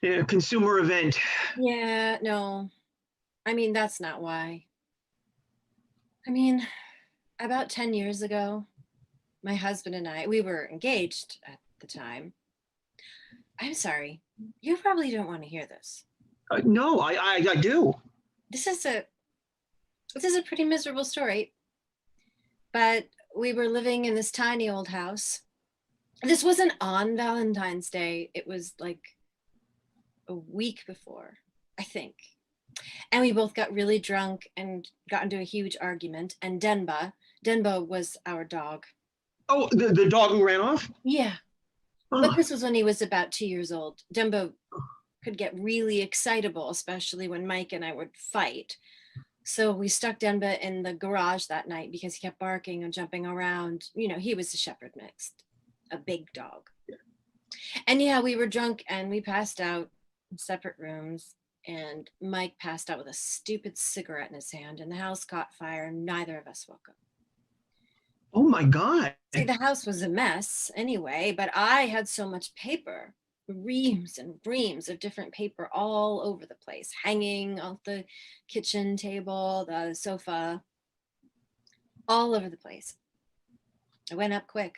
Speaker 4: consumer event.
Speaker 3: Yeah, no. I mean, that's not why. I mean, about 10 years ago, my husband and I, we were engaged at the time. I'm sorry. You probably don't want to hear this.
Speaker 4: No, I do.
Speaker 3: This is a pretty miserable story. But we were living in this tiny old house. This wasn't on Valentine's Day. It was like a week before, I think. And we both got really drunk and got into a huge argument. And Denba was our dog.
Speaker 4: Oh, the dog who ran off?
Speaker 3: Yeah.
Speaker 4: Oh.
Speaker 3: But this was when he was about 2 years old. Dembo could get really excitable, especially when Mike and I would fight. So we stuck Denba in the garage that night because he kept barking and jumping around. You know, he was a shepherd mixed, a big dog. And yeah, we were drunk and we passed out in separate rooms. And Mike passed out with a stupid cigarette in his hand, and the house caught fire, and neither of us woke up.
Speaker 4: Oh my God.
Speaker 3: See, the house was a mess anyway, but I had so much paper, reams and reams of different paper all over the place, hanging off the kitchen table, the sofa, all over the place. I went up quick,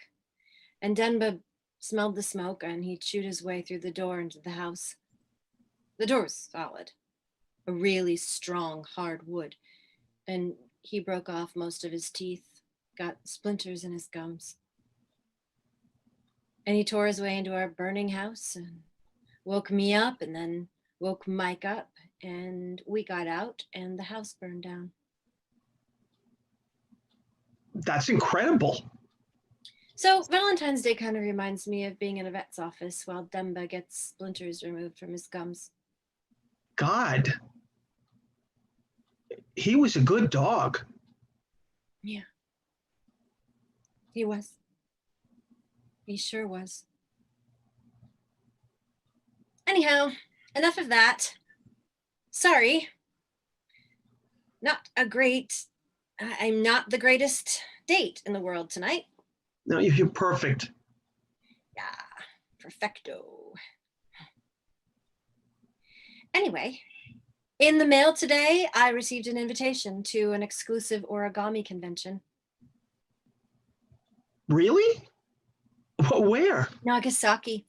Speaker 3: and Denba smelled the smoke, and he chewed his way through the door into the house. The door was solid, a really strong, hard wood, and he broke off most of his teeth, got splinters in his gums. And he tore his way into our burning house and woke me up and then woke Mike up, and we got out and the house burned down.
Speaker 4: That's incredible.
Speaker 3: So Valentine's Day kind of reminds me of being in a vet's office while Demba gets splinters removed from his gums.
Speaker 4: God. He was a good dog.
Speaker 3: Yeah. He was. He sure was. Anyhow, enough of that. Sorry. I'm not the greatest date in the world tonight.
Speaker 4: No, you're perfect.
Speaker 3: Yeah, perfecto. Anyway, in the mail today, I received an invitation to an exclusive origami convention.
Speaker 4: Really? Where?
Speaker 3: Nagasaki.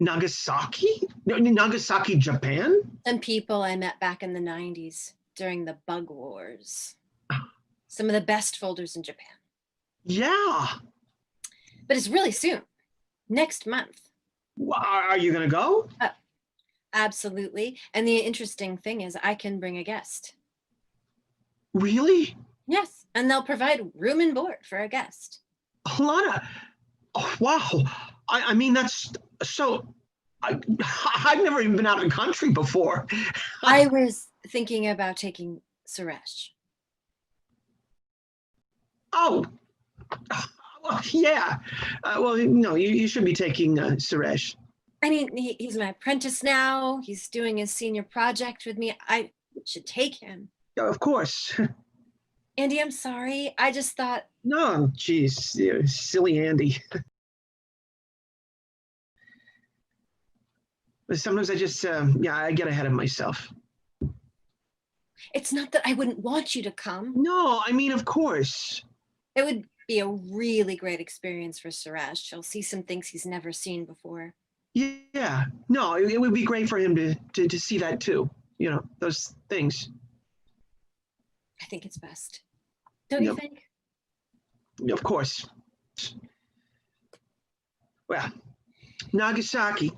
Speaker 4: Nagasaki? No, Nagasaki, Japan?
Speaker 3: Some people I met back in the 90s during the bug wars. Some of the best folders in Japan.
Speaker 4: Yeah.
Speaker 3: But it's really soon, next month.
Speaker 4: Are you going to go?
Speaker 3: Absolutely. And the interesting thing is I can bring a guest.
Speaker 4: Really?
Speaker 3: Yes. And they'll provide room and board for a guest.
Speaker 4: Alana, oh, wow. I mean, that's so, I've never even been out of the country before.
Speaker 3: I was thinking about taking Suresh.
Speaker 4: Oh, well, yeah. Well, no, you should be taking Suresh.
Speaker 3: I mean, he's my apprentice now. He's doing his senior project with me. I should take him.
Speaker 4: Yeah, of course.
Speaker 3: Andy, I'm sorry. I just thought.
Speaker 4: No, geez, silly Andy. But sometimes I just, I get ahead of myself.
Speaker 3: It's not that I wouldn't want you to come.
Speaker 4: No, I mean, of course.
Speaker 3: It would be a really great experience for Suresh. He'll see some things he's never seen before.
Speaker 4: Yeah, no, it would be great for him to see that too. You know, those things.
Speaker 3: I think it's best. Don't you think?
Speaker 4: Of course. Well, Nagasaki.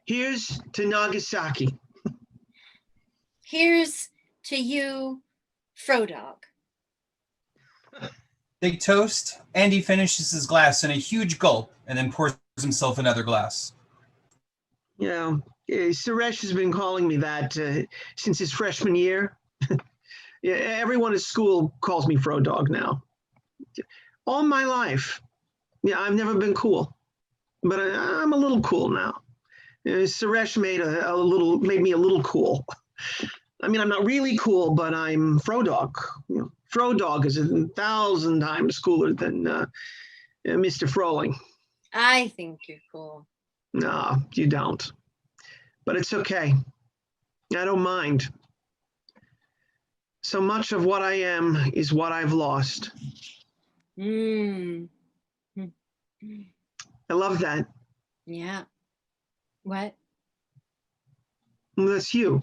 Speaker 4: Here's to Nagasaki.
Speaker 3: Here's to you, Frodog.
Speaker 2: Big toast. Andy finishes his glass in a huge gulp and then pours himself another glass.
Speaker 4: Yeah, Suresh has been calling me that since his freshman year. Yeah, everyone at school calls me Frodog now. All my life. Yeah, I've never been cool, but I'm a little cool now. Suresh made me a little cool. I mean, I'm not really cool, but I'm Frodog. You know, Frodog is 1,000 times cooler than Mr. Froling.
Speaker 3: I think you're cool.
Speaker 4: No, you don't. But it's okay. I don't mind. So much of what I am is what I've lost.
Speaker 3: Mm.
Speaker 4: I love that.
Speaker 3: Yeah. What?
Speaker 4: Well, that's you.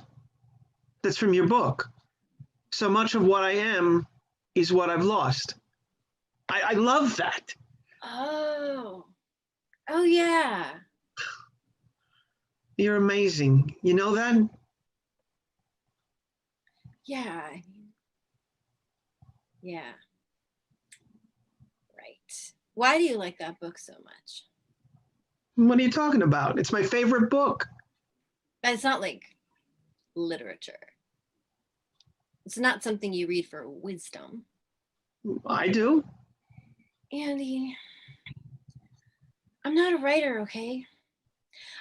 Speaker 4: That's from your book. So much of what I am is what I've lost. I love that.
Speaker 3: Oh. Oh, yeah.
Speaker 4: You're amazing. You know that?
Speaker 3: Yeah. I mean, yeah. Right. Why do you like that book so much?
Speaker 4: What are you talking about? It's my favorite book.
Speaker 3: But it's not like literature. It's not something you read for wisdom.
Speaker 4: I do.
Speaker 3: Andy, I'm not a writer, okay?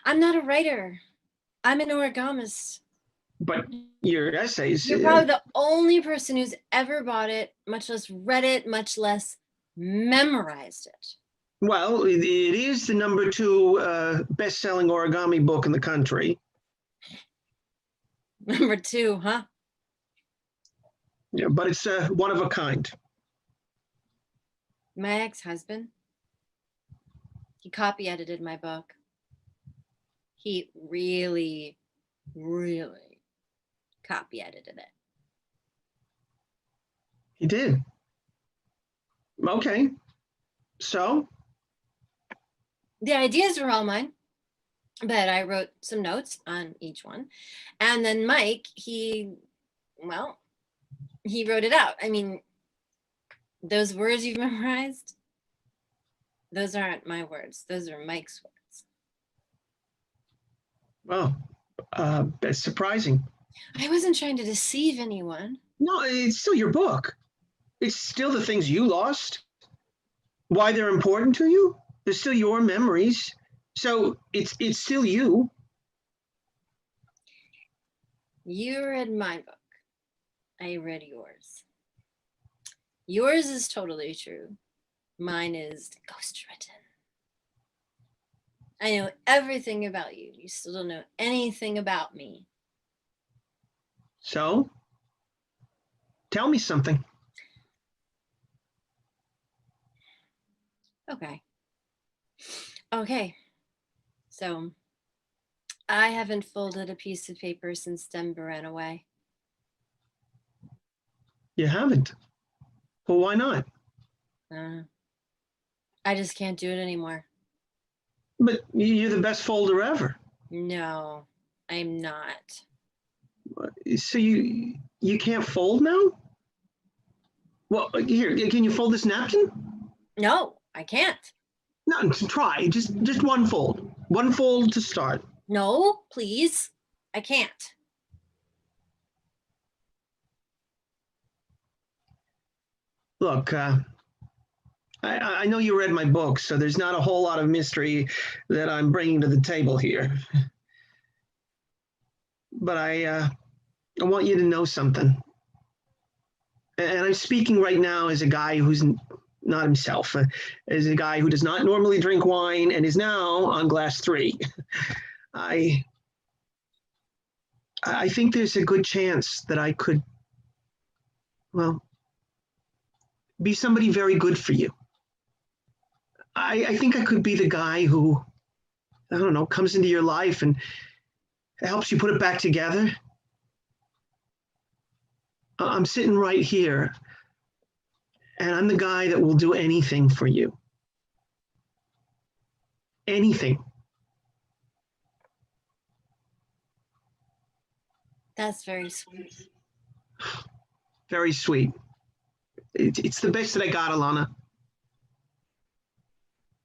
Speaker 3: I'm not a writer. I'm an origamist.
Speaker 4: But your essays.
Speaker 3: You're probably the only person who's ever bought it, much less read it, much less memorized it.
Speaker 4: Well, it is the number 2 best-selling origami book in the country.
Speaker 3: Number 2, huh?
Speaker 4: Yeah, but it's one of a kind.
Speaker 3: My ex-husband, he copy edited my book. He really, really copy edited it.
Speaker 4: He did. Okay. So?
Speaker 3: The ideas were all mine, but I wrote some notes on each one. And then Mike, he wrote it out. I mean, those words you've memorized, those aren't my words. Those are Mike's words.
Speaker 4: Well, that's surprising.
Speaker 3: I wasn't trying to deceive anyone.
Speaker 4: No, it's still your book. It's still the things you lost. Why they're important to you. They're still your memories. So it's still you.
Speaker 3: You read my book. I read yours. Yours is totally true. Mine is ghostwritten. I know everything about you. You still don't know anything about me.
Speaker 4: So? Tell me something.
Speaker 3: Okay. So, I haven't folded a piece of paper since Denver ran away.
Speaker 4: You haven't. Well, why not?
Speaker 3: I just can't do it anymore.
Speaker 4: But you're the best folder ever.
Speaker 3: No, I'm not.
Speaker 4: So you can't fold now? Well, here, can you fold this napkin?
Speaker 3: No, I can't.
Speaker 4: No, try. Just one fold. One fold to start.
Speaker 3: No, please. I can't.
Speaker 4: Look, I know you read my book, so there's not a whole lot of mystery that I'm bringing to the table here. But I want you to know something. And I'm speaking right now as a guy who's not himself, as a guy who does not normally drink wine and is now on glass 3. I think there's a good chance that I could, well, be somebody very good for you. I think I could be the guy who, I don't know, comes into your life and helps you put it back together. I'm sitting right here, and I'm the guy that will do anything for you. Anything.
Speaker 3: That's very sweet.
Speaker 4: Very sweet. It's the best that I got, Alana.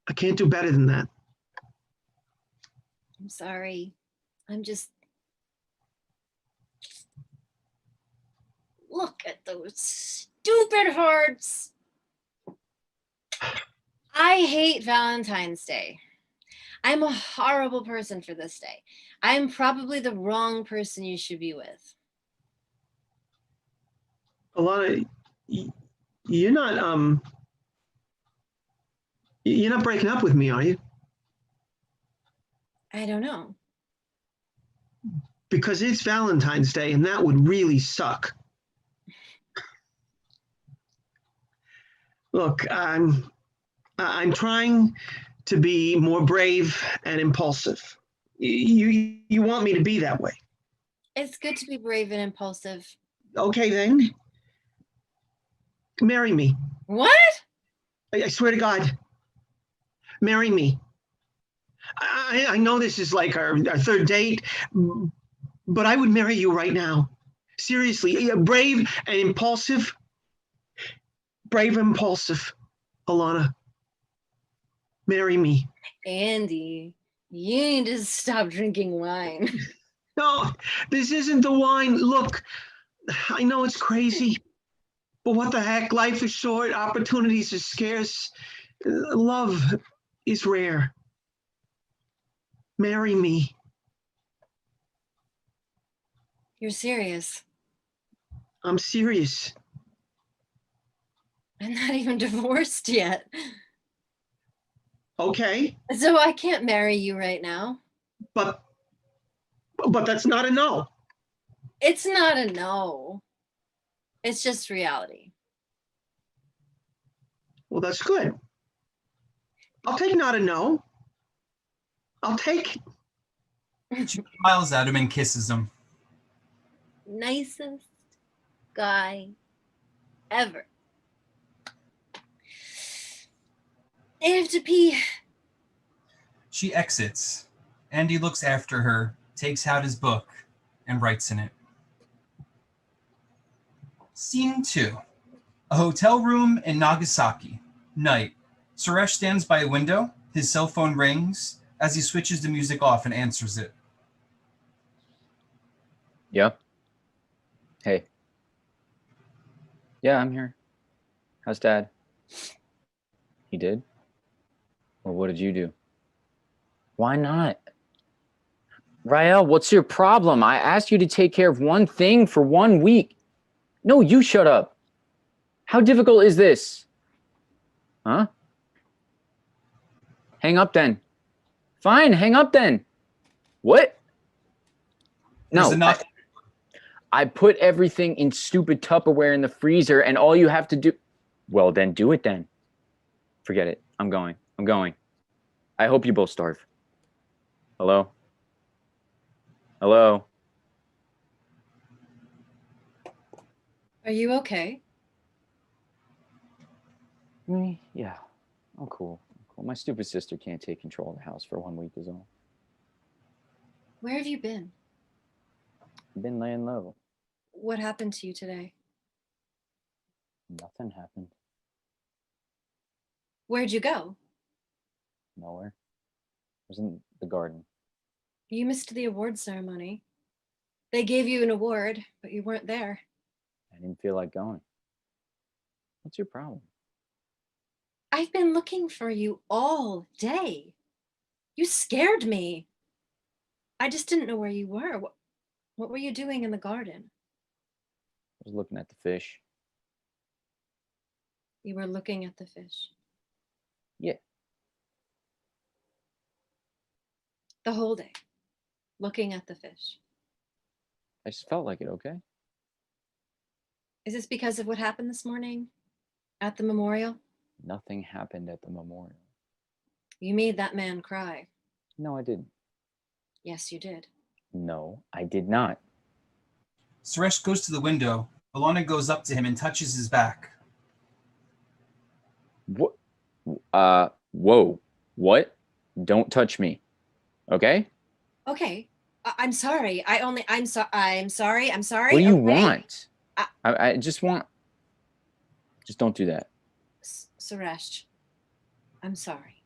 Speaker 4: I can't do better than that.
Speaker 3: I'm sorry. I'm just... Look at those stupid hearts. I hate Valentine's Day. I'm a horrible person for this day. I'm probably the wrong person you should be with.
Speaker 4: Alana, you're not breaking up with me, are you?
Speaker 3: I don't know.
Speaker 4: Because it's Valentine's Day, and that would really suck. Look, I'm trying to be more brave and impulsive. You want me to be that way.
Speaker 3: It's good to be brave and impulsive.
Speaker 4: Okay, then. Marry me.
Speaker 3: What?
Speaker 4: I swear to God. Marry me. I know this is like our third date, but I would marry you right now. Seriously, brave and impulsive. Brave and impulsive, Alana. Marry me.
Speaker 3: Andy, you need to stop drinking wine.
Speaker 4: No, this isn't the wine. Look, I know it's crazy, but what the heck? Life is short, opportunities are scarce, love is rare. Marry me.
Speaker 3: You're serious.
Speaker 4: I'm serious.
Speaker 3: I'm not even divorced yet.
Speaker 4: Okay,
Speaker 3: So I can't marry you right now.
Speaker 4: but that's not a no.
Speaker 3: It's not a no. It's just reality.
Speaker 4: Well, that's good. I'll take not a no. I'll take
Speaker 2: She smiles at him and kisses him.
Speaker 3: Nicest guy ever. I have to pee.
Speaker 2: She exits. Andy looks after her, takes out his book, and writes in it. Scene 2. A hotel room in Nagasaki. Night. Suresh stands by a window. His cell phone rings as he switches the music off and answers it.
Speaker 5: Yeah. Hey. Yeah, I'm here. How's Dad? He did? Well, what did you do? Why not? Rael, what's your problem? I asked you to take care of one thing for 1 week. No, you shut up. How difficult is this? Huh? Hang up then. Fine, hang up then. What?
Speaker 2: There's
Speaker 5: No,
Speaker 2: a knock.
Speaker 5: I put everything in stupid Tupperware in the freezer and all you have to do... Well, then do it then. Forget it. I'm going. I hope you both starve. Hello? Hello?
Speaker 3: Are you okay?
Speaker 5: Me? Yeah. I'm cool. My stupid sister can't take control of the house for 1 week is all.
Speaker 3: Where have you been?
Speaker 5: I've been laying low.
Speaker 3: What happened to you today?
Speaker 5: Nothing happened.
Speaker 3: Where'd you go?
Speaker 5: Nowhere. I was in the garden.
Speaker 3: You missed the award ceremony. They gave you an award, but you weren't there.
Speaker 5: I didn't feel like going. What's your problem?
Speaker 3: I've been looking for you all day. You scared me. I just didn't know where you were. What were you doing in the garden?
Speaker 5: I was looking at the fish.
Speaker 3: You were looking at the fish.
Speaker 5: Yeah.
Speaker 3: The whole day, looking at the fish.
Speaker 5: I just felt like it, okay?
Speaker 3: Is this because of what happened this morning at the memorial?
Speaker 5: Nothing happened at the memorial.
Speaker 3: You made that man cry.
Speaker 5: No, I didn't.
Speaker 3: Yes, you did.
Speaker 5: No, I did not.
Speaker 2: Suresh goes to the window. Alana goes up to him and touches his back.
Speaker 5: What? Whoa. What? Don't touch me. Okay?
Speaker 3: Okay. I'm sorry. I'm sorry. I'm sorry.
Speaker 5: What do you
Speaker 3: okay?
Speaker 5: want? I just want... Just don't do that.
Speaker 3: Suresh, I'm sorry.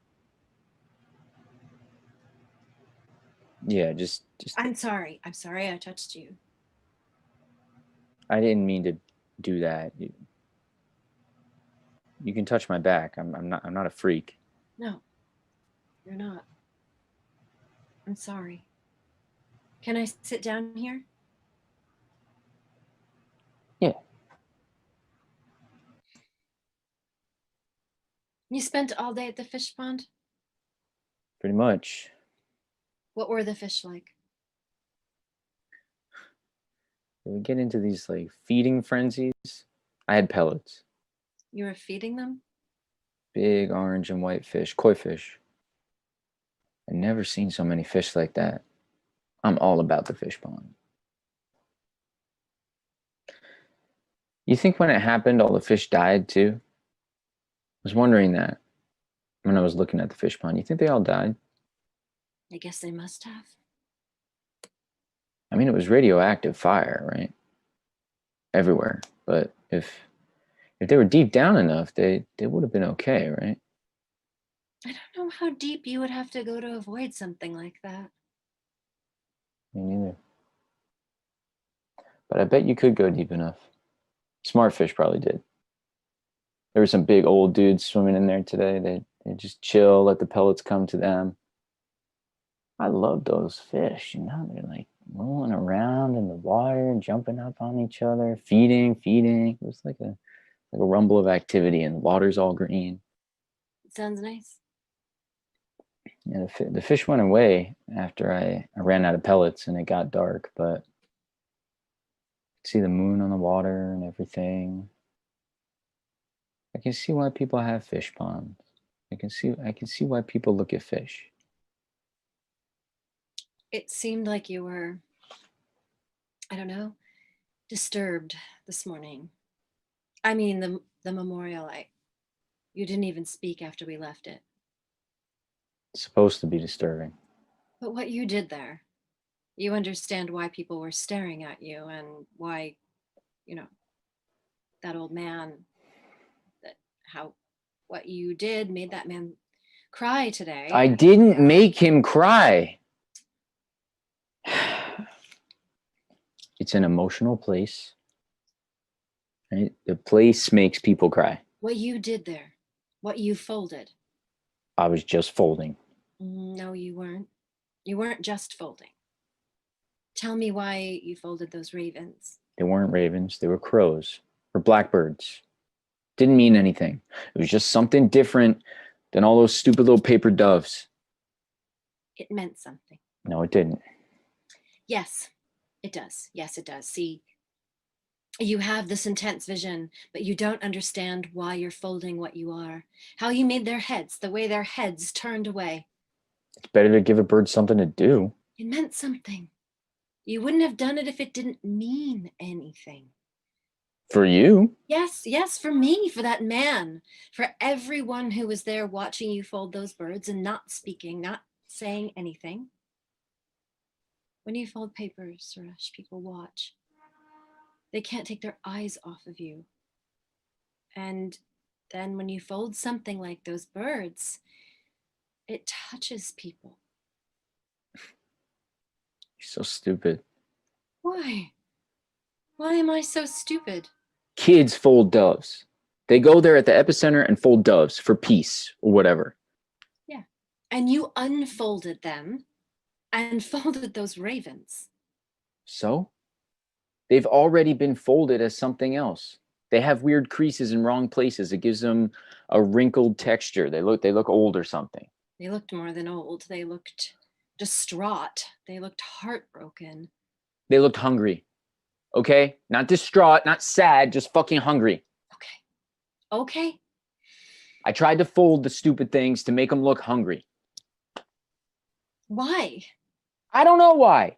Speaker 5: Yeah, just...
Speaker 3: I'm sorry. I'm sorry I touched you.
Speaker 5: I didn't mean to do that. You can touch my back. I'm not a freak.
Speaker 3: No, you're not. I'm sorry. Can I sit down here?
Speaker 5: Yeah.
Speaker 3: You spent all day at the fish pond?
Speaker 5: Pretty much.
Speaker 3: What were the fish like?
Speaker 5: We get into these like feeding frenzies. I had pellets.
Speaker 3: You were feeding them?
Speaker 5: Big orange and white fish, koi fish. I've never seen so many fish like that. I'm all about the fish pond. You think when it happened, all the fish died too? I was wondering that when I was looking at the fish pond. You think they all died?
Speaker 3: I guess they must have.
Speaker 5: I mean, it was radioactive fire, right? Everywhere. But if they were deep down enough, they would have been okay, right?
Speaker 3: I don't know how deep you would have to go to avoid something like that.
Speaker 5: Me neither. but I bet you could go deep enough. Smart fish probably did. There were some big old dudes swimming in there today. They just chill, let the pellets come to them. I love those fish, you know, they're like rolling around in the water, jumping up on each other, feeding. It was like a rumble of activity, and the water's all green.
Speaker 3: Sounds nice.
Speaker 5: Yeah, the fish went away after I ran out of pellets and it got dark, but see the moon on the water and everything. I can see why people have fish ponds. I can see why people look at fish.
Speaker 3: It seemed like you were, I don't know, disturbed this morning. I mean, the memorial, you didn't even speak after we left it.
Speaker 5: It's supposed to be disturbing.
Speaker 3: But what you did there, you understand why people were staring at you and why, you know, that old man, what you did made that man cry today.
Speaker 5: I didn't make him cry. It's an emotional place. Right? The place makes people cry.
Speaker 3: What you did there, what you folded.
Speaker 5: I was just folding.
Speaker 3: No, you weren't. You weren't just folding. Tell me why you folded those ravens.
Speaker 5: They weren't ravens. They were crows or blackbirds. Didn't mean anything. It was just something different than all those stupid little paper doves.
Speaker 3: It meant something.
Speaker 5: No, it didn't.
Speaker 3: Yes, it does. Yes, it does. See, you have this intense vision, but you don't understand why you're folding what you are. How you made their heads, the way their heads turned away.
Speaker 5: It's better to give a bird something to do.
Speaker 3: It meant something. You wouldn't have done it if it didn't mean anything.
Speaker 5: For you?
Speaker 3: Yes, for me, for that man, for everyone who was there watching you fold those birds and not speaking, not saying anything. When you fold papers, Suresh, people watch. They can't take their eyes off of you. And then when you fold something like those birds, it touches people.
Speaker 5: You're so stupid.
Speaker 3: Why? Why am I so stupid?
Speaker 5: Kids fold doves. They go there at the epicenter and fold doves for peace or whatever.
Speaker 3: Yeah. And you unfolded them and folded those ravens.
Speaker 5: So? They've already been folded as something else. They have weird creases in wrong places. It gives them a wrinkled texture. They look old or something.
Speaker 3: They looked more than old. They looked distraught. They looked heartbroken.
Speaker 5: They looked hungry. Okay? Not distraught, not sad, just fucking hungry.
Speaker 3: Okay.
Speaker 5: I tried to fold the stupid things to make them look hungry.
Speaker 3: Why?
Speaker 5: I don't know why.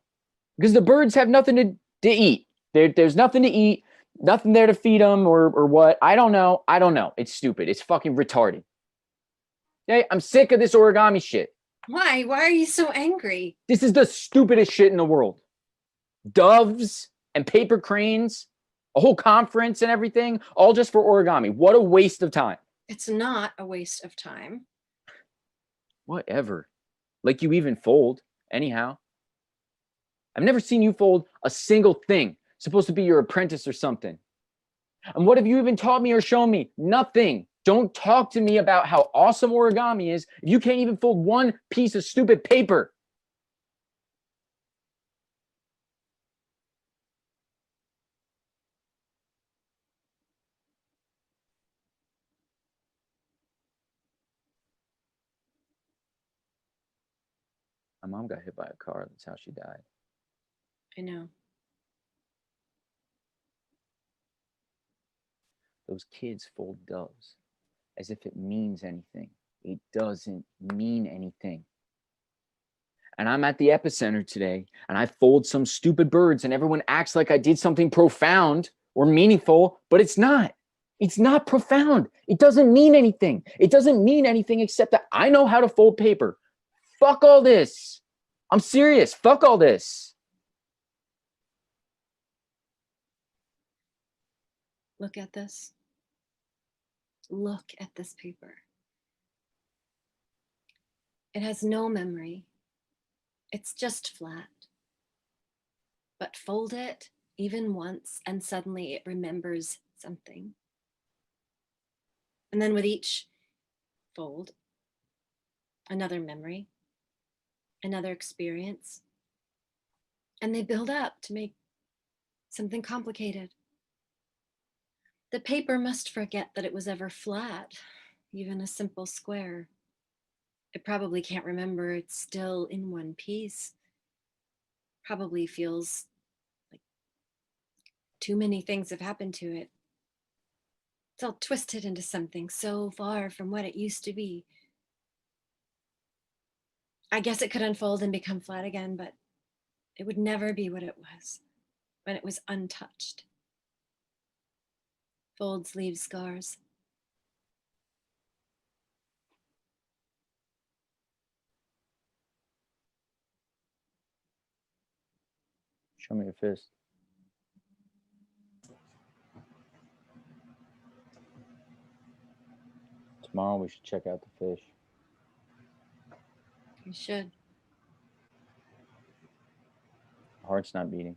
Speaker 5: Because the birds have nothing to eat. There's nothing to eat, nothing there to feed them or what. I don't know. It's stupid. It's fucking retarded. Okay? I'm sick of this origami shit.
Speaker 3: Why? Why are you so angry?
Speaker 5: This is the stupidest shit in the world. Doves and paper cranes, a whole conference and everything, all just for origami. What a waste of time.
Speaker 3: It's not a waste of time.
Speaker 5: Whatever. Like you even fold, anyhow. I've never seen you fold a single thing. Supposed to be your apprentice or something. And what have you even taught me or shown me? Nothing. Don't talk to me about how awesome origami is if you can't even fold one piece of stupid paper. My mom got hit by a car. That's how she died.
Speaker 3: I know.
Speaker 5: Those kids fold doves as if it means anything. It doesn't mean anything. And I'm at the epicenter today, and I fold some stupid birds, and everyone acts like I did something profound or meaningful, but it's not. It's not profound. It doesn't mean anything. It doesn't mean anything except that I know how to fold paper. Fuck all this. I'm serious. Fuck all this.
Speaker 3: Look at this. Look at this paper. It has no memory. It's just flat. But fold it, even once, and suddenly it remembers something. And then with each fold, another memory, another experience, and they build up to make something complicated. The paper must forget that it was ever flat, even a simple square. It probably can't remember it's still in one piece. Probably feels like too many things have happened to it. It's all twisted into something so far from what it used to be. I guess it could unfold and become flat again, but it would never be what it was when it was untouched. Folds leave scars.
Speaker 5: Show me your fist. Tomorrow we should check out the fish.
Speaker 3: You should.
Speaker 5: Heart's not beating.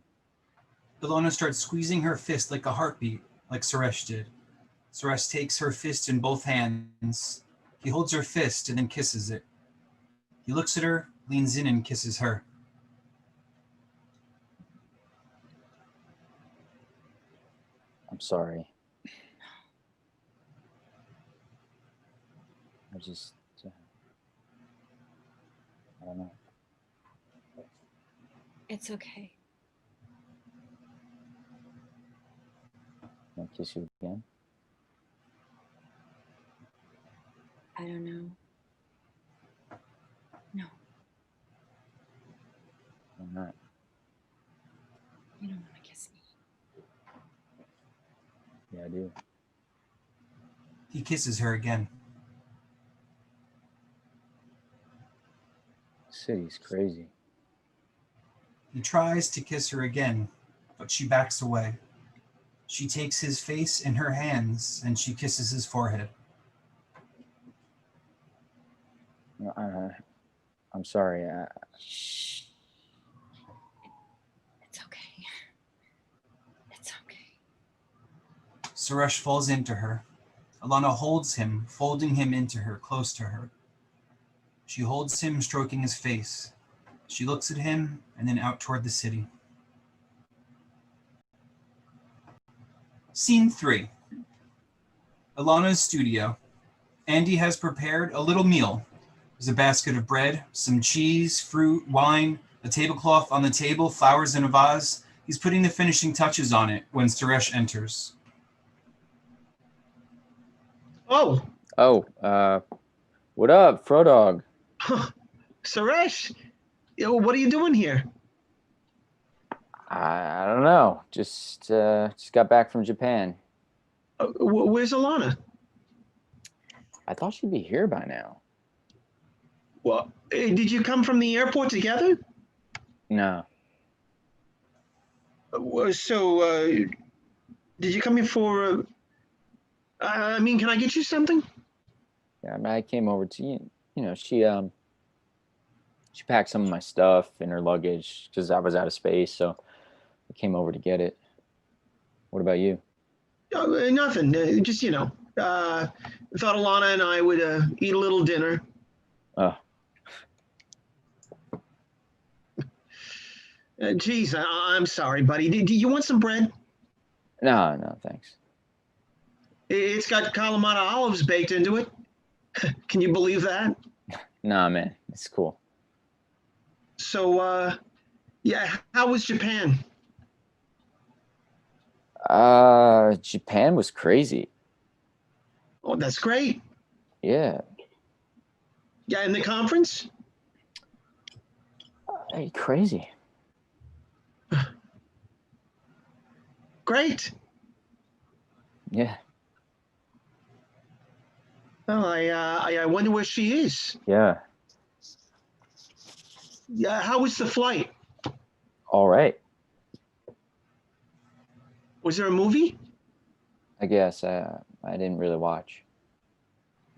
Speaker 2: Ilona starts squeezing her fist like a heartbeat, like Suresh did. Suresh takes her fist in both hands. He holds her fist and then kisses it. He looks at her, leans in and kisses her.
Speaker 5: I'm sorry. I just, I don't know.
Speaker 3: It's okay.
Speaker 5: Can I kiss you again?
Speaker 3: I don't know. No,
Speaker 5: Why not?
Speaker 3: you don't want to kiss me.
Speaker 5: Yeah, I do.
Speaker 2: He kisses her again.
Speaker 5: City's crazy.
Speaker 2: He tries to kiss her again, but she backs away. She takes his face in her hands and she kisses his forehead.
Speaker 5: No, I'm sorry.
Speaker 3: Shh. It's okay. It's okay.
Speaker 2: Suresh falls into her. Ilona holds him, folding him into her, close to her. She holds him, stroking his face. She looks at him and then out toward the city. Scene 3. Ilana's studio. Andy has prepared a little meal. There's a basket of bread, some cheese, fruit, wine, a tablecloth on the table, flowers in a vase. He's putting the finishing touches on it when Suresh enters.
Speaker 4: Oh,
Speaker 5: What up, Frodog?
Speaker 4: Suresh, what are you doing here?
Speaker 5: I don't know. Just got back from Japan.
Speaker 4: Where's Ilana?
Speaker 5: I thought she'd be here by now.
Speaker 4: Well, did you come from the airport together?
Speaker 5: No.
Speaker 4: So, did you come here for? I mean, can I get you something?
Speaker 5: Yeah, I mean, I came over to you. You know, she packed some of my stuff in her luggage because I was out of space, so I came over to get it. What about you?
Speaker 4: Nothing. Just thought Ilana and I would eat a little dinner.
Speaker 5: Oh,
Speaker 4: Geez, I'm sorry, buddy. Do you want some bread?
Speaker 5: no, thanks.
Speaker 4: It's got Kalamata olives baked into it. Can you believe that?
Speaker 5: Nah, man, it's cool.
Speaker 4: So, yeah, how was Japan?
Speaker 5: Japan was crazy.
Speaker 4: Oh, that's great.
Speaker 5: Yeah.
Speaker 4: Yeah, in the conference?
Speaker 5: Hey, crazy.
Speaker 4: Great.
Speaker 5: Yeah.
Speaker 4: Well, I wonder where she is.
Speaker 5: Yeah.
Speaker 4: Yeah, how was the flight?
Speaker 5: All right.
Speaker 4: Was there a movie?
Speaker 5: I guess I didn't really watch.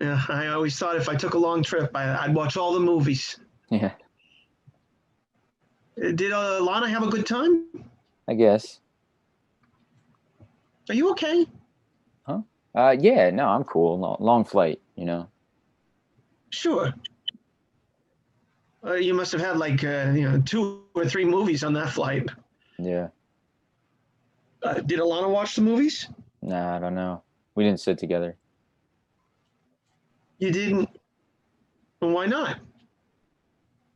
Speaker 4: Yeah, I always thought if I took a long trip, I'd watch all the movies.
Speaker 5: Yeah,
Speaker 4: Did Lana have a good time?
Speaker 5: I guess.
Speaker 4: Are you okay?
Speaker 5: Yeah, no, I'm cool. Long flight, you know.
Speaker 4: Sure. You must have had like 2 or 3 movies on that flight.
Speaker 5: Yeah.
Speaker 4: Did Alana watch the movies?
Speaker 5: Nah, I don't know. We didn't sit together.
Speaker 4: You didn't. Well, why not?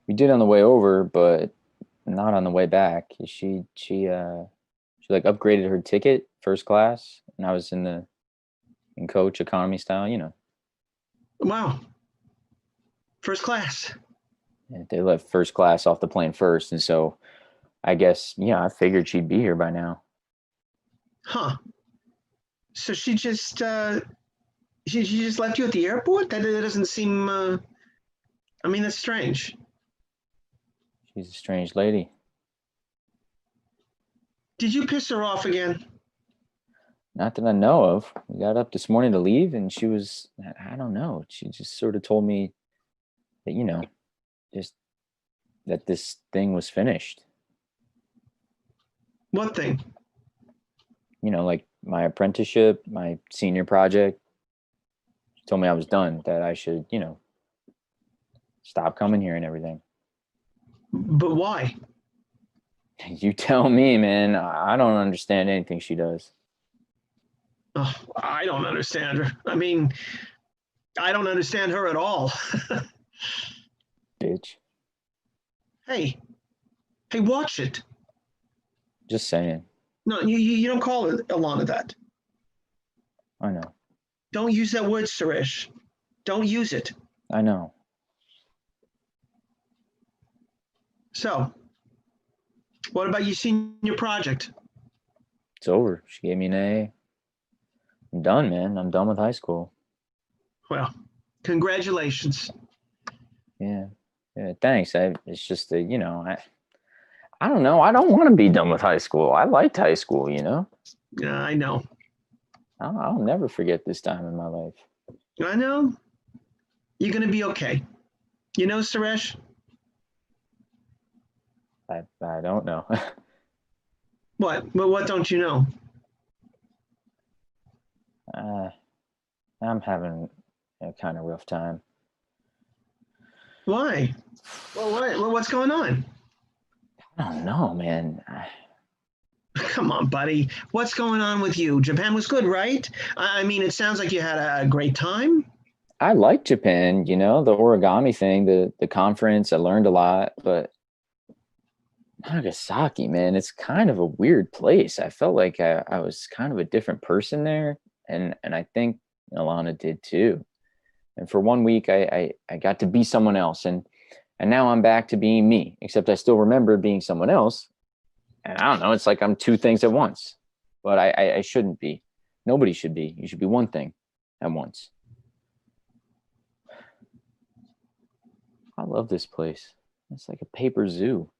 Speaker 5: We did on the way over, but not on the way back. She like upgraded her ticket first class, and I was in coach economy style, you know.
Speaker 4: Wow. First class.
Speaker 5: And they let first class off the plane first, and so I guess I figured she'd be here by now.
Speaker 4: Huh. So she just she just left you at the airport? That doesn't seem. I mean, that's strange.
Speaker 5: She's a strange lady.
Speaker 4: Did you piss her off again?
Speaker 5: Not that I know of. We got up this morning to leave, and she was, I don't know. She just sort of told me that, just that this thing was finished.
Speaker 4: What thing?
Speaker 5: Like my apprenticeship, my senior project. She told me I was done, that I should, stop coming here and everything.
Speaker 4: But why?
Speaker 5: You tell me, man. I don't understand anything she does.
Speaker 4: Oh, I don't understand her. I mean, I don't understand her at all.
Speaker 5: Bitch.
Speaker 4: Hey, watch it.
Speaker 5: Just saying.
Speaker 4: No, you don't call Alana that.
Speaker 5: I know.
Speaker 4: Don't use that word, Suresh. Don't use it.
Speaker 5: I know.
Speaker 4: So, what about your senior project?
Speaker 5: It's over. She gave me an A. I'm done, man. I'm done with high school.
Speaker 4: Well, congratulations.
Speaker 5: Yeah. Thanks. It's just that, I don't know. I don't want to be done with high school. I liked high school,
Speaker 4: Yeah, I know.
Speaker 5: I'll never forget this time in my life.
Speaker 4: I know. You're going to be okay. You know, Suresh?
Speaker 5: I don't know.
Speaker 4: What? Well, what don't you know?
Speaker 5: I'm having a kind of rough time.
Speaker 4: Why? Well, what's going on?
Speaker 5: I don't know, man.
Speaker 4: Come on, buddy. What's going on with you? Japan was good, right? I mean, it sounds like you had a great time.
Speaker 5: I like Japan, the origami thing, the conference. I learned a lot, but Nagasaki, man, it's kind of a weird place. I felt like I was kind of a different person there, and I think Alana did too. And for 1 week, I got to be someone else, and now I'm back to being me. Except I still remember being someone else, and I don't know. It's like I'm two things at once, but I shouldn't be. Nobody should be. You should be one thing at once. I love this place. It's like a paper zoo.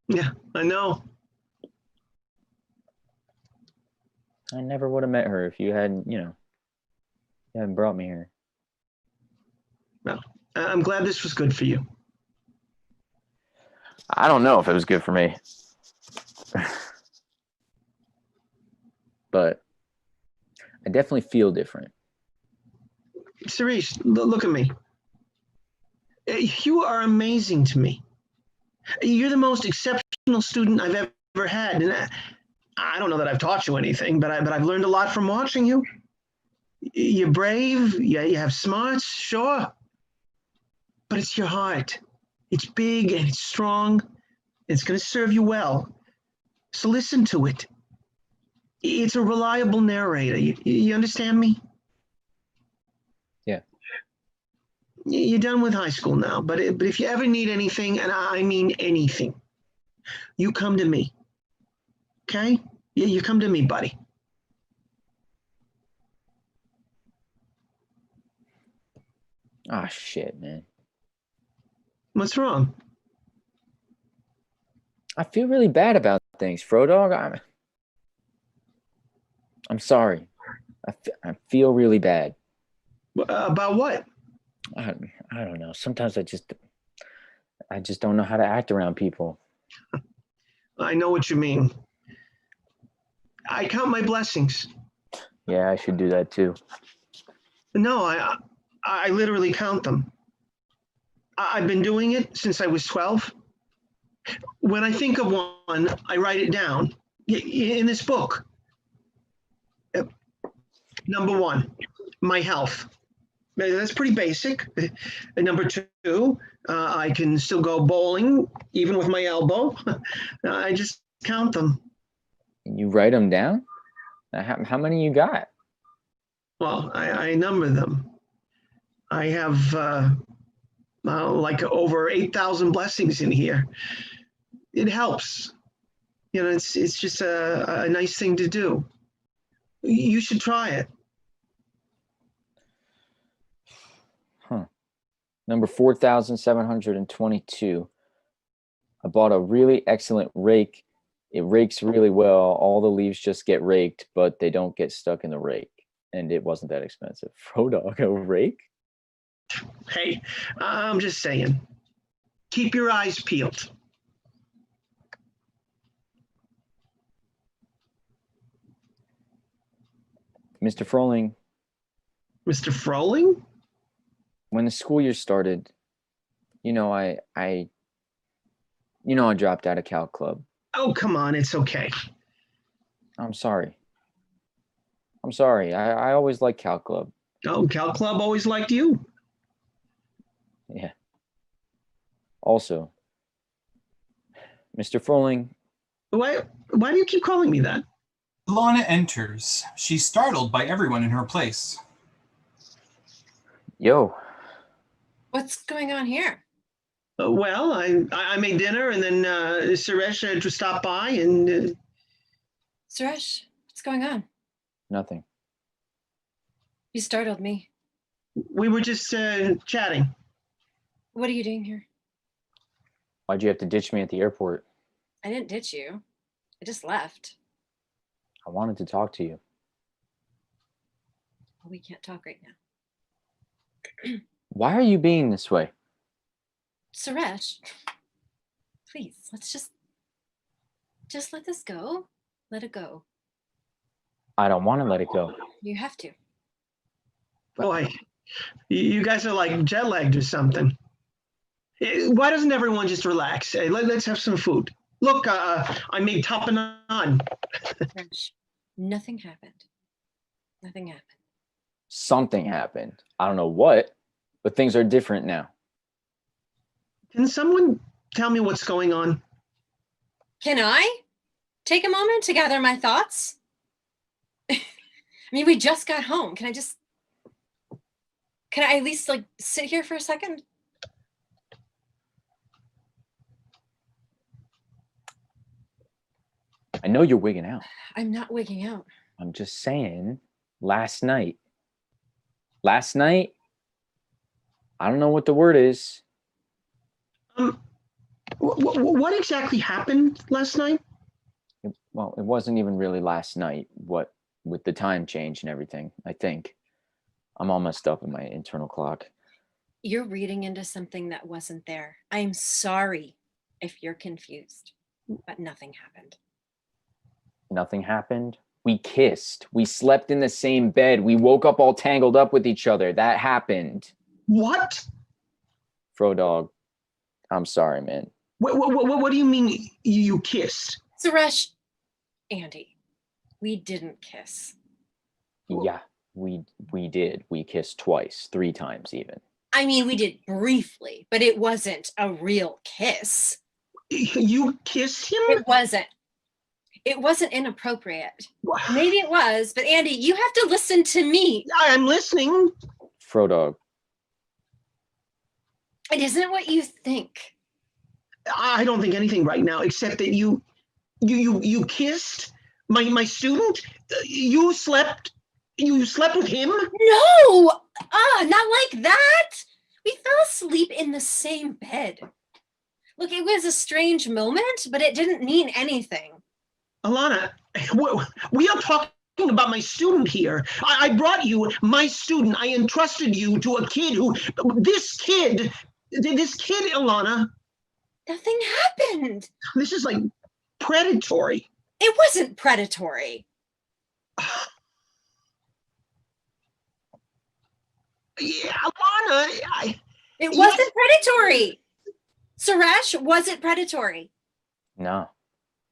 Speaker 4: Yeah, I know.
Speaker 5: I never would have met her if you hadn't, you hadn't brought me here.
Speaker 4: Well, I'm glad this was good for you.
Speaker 5: I don't know if it was good for me. But I definitely feel different.
Speaker 4: Cerise, look at me. You are amazing to me. You're the most exceptional student I've ever had. And I don't know that I've taught you anything, but I've learned a lot from watching you. You're brave. You have smarts, sure. But it's your heart. It's big and it's strong. It's going to serve you well. So listen to it. It's a reliable narrator. You understand me?
Speaker 5: Yeah.
Speaker 4: You're done with high school now, but if you ever need anything, and I mean anything, you come to me. Okay? You come to me, buddy.
Speaker 5: Ah, shit, man.
Speaker 4: What's wrong?
Speaker 5: I feel really bad about things, Frodog. I'm sorry. I feel really bad.
Speaker 4: About what?
Speaker 5: I don't know. Sometimes I just don't know how to act around people.
Speaker 4: I know what you mean. I count my blessings.
Speaker 5: Yeah, I should do that too.
Speaker 4: No, I literally count them. I've been doing it since I was 12. When I think of one, I write it down in this book. Number one, my health. That's pretty basic. Number two, I can still go bowling even with my elbow. I just count them.
Speaker 5: You write them down? How many you got?
Speaker 4: Well, I number them. I have like over 8,000 blessings in here. It helps. You know, it's just a nice thing to do. You should try it.
Speaker 5: Huh. Number 4,722. I bought a really excellent rake. It rakes really well. All the leaves just get raked, but they don't get stuck in the rake. And it wasn't that expensive. Frodog, a rake?
Speaker 4: Hey, I'm just saying. Keep your eyes peeled.
Speaker 5: Mr. Froling,
Speaker 4: Mr. Froling?
Speaker 5: when the school year started, you know, I dropped out of Calc Club.
Speaker 4: Oh, come on, it's okay.
Speaker 5: I'm sorry. I always liked Calc Club.
Speaker 4: Oh, Cal Club always liked you.
Speaker 5: Yeah. Also, Mr. Froling,
Speaker 4: Why do you keep calling me that?
Speaker 2: Alana enters. She's startled by everyone in her place.
Speaker 5: yo,
Speaker 3: What's going on here?
Speaker 4: Well, I made dinner and then Suresh had to stop by and
Speaker 3: Suresh, what's going on?
Speaker 5: nothing.
Speaker 3: You startled me.
Speaker 4: we were just chatting.
Speaker 3: What are you doing here?
Speaker 5: Why'd you have to ditch me at the airport?
Speaker 3: I didn't ditch you. I just left.
Speaker 5: I wanted to talk to you.
Speaker 3: Well, we can't talk right now.
Speaker 5: Why are you being this way?
Speaker 3: Suresh, please, let's just let this go. Let it go.
Speaker 5: I don't want to let it go.
Speaker 3: You have to.
Speaker 4: Boy, you guys are like jet lagged or something. Why doesn't everyone just relax? Hey, let's have some food. Look, I made tapenade.
Speaker 3: Suresh, nothing happened. Nothing happened.
Speaker 5: Something happened. I don't know what, but things are different now.
Speaker 4: Can someone tell me what's going on?
Speaker 3: Can I take a moment to gather my thoughts? I mean, we just got home. Can I at least like sit here for a second?
Speaker 5: I know you're wigging out.
Speaker 3: I'm not wigging out.
Speaker 5: I'm just saying, last night, I don't know what the word is.
Speaker 4: What exactly happened last night?
Speaker 5: Well, it wasn't even really last night, what with the time change and everything, I think. I'm all messed up in my internal clock.
Speaker 3: You're reading into something that wasn't there. I'm sorry if you're confused, but nothing happened.
Speaker 5: Nothing happened. We kissed. We slept in the same bed. We woke up all tangled up with each other. That happened.
Speaker 4: What?
Speaker 5: Frodog, I'm sorry, man.
Speaker 4: What do you mean you kissed?
Speaker 3: Suresh, Andy, we didn't kiss.
Speaker 5: Yeah, we did. We kissed twice, 3 times even.
Speaker 3: I mean, we did briefly, but it wasn't a real kiss.
Speaker 4: You kissed him?
Speaker 3: It wasn't. It wasn't inappropriate. Maybe it was, but Andy, you have to listen to me.
Speaker 4: I'm listening.
Speaker 5: Frodog,
Speaker 3: It isn't what you think.
Speaker 4: I don't think anything right now except that you kissed my student. You slept with him?
Speaker 3: No, not like that. We fell asleep in the same bed. Look, it was a strange moment, but it didn't mean anything.
Speaker 4: Alana, we are talking about my student here. I brought you my student. I entrusted you to a kid this kid, Alana.
Speaker 3: Nothing happened.
Speaker 4: This is like predatory.
Speaker 3: It wasn't predatory.
Speaker 4: Yeah, Alana,
Speaker 3: It
Speaker 4: Yes.
Speaker 3: wasn't predatory. Suresh wasn't predatory.
Speaker 5: No.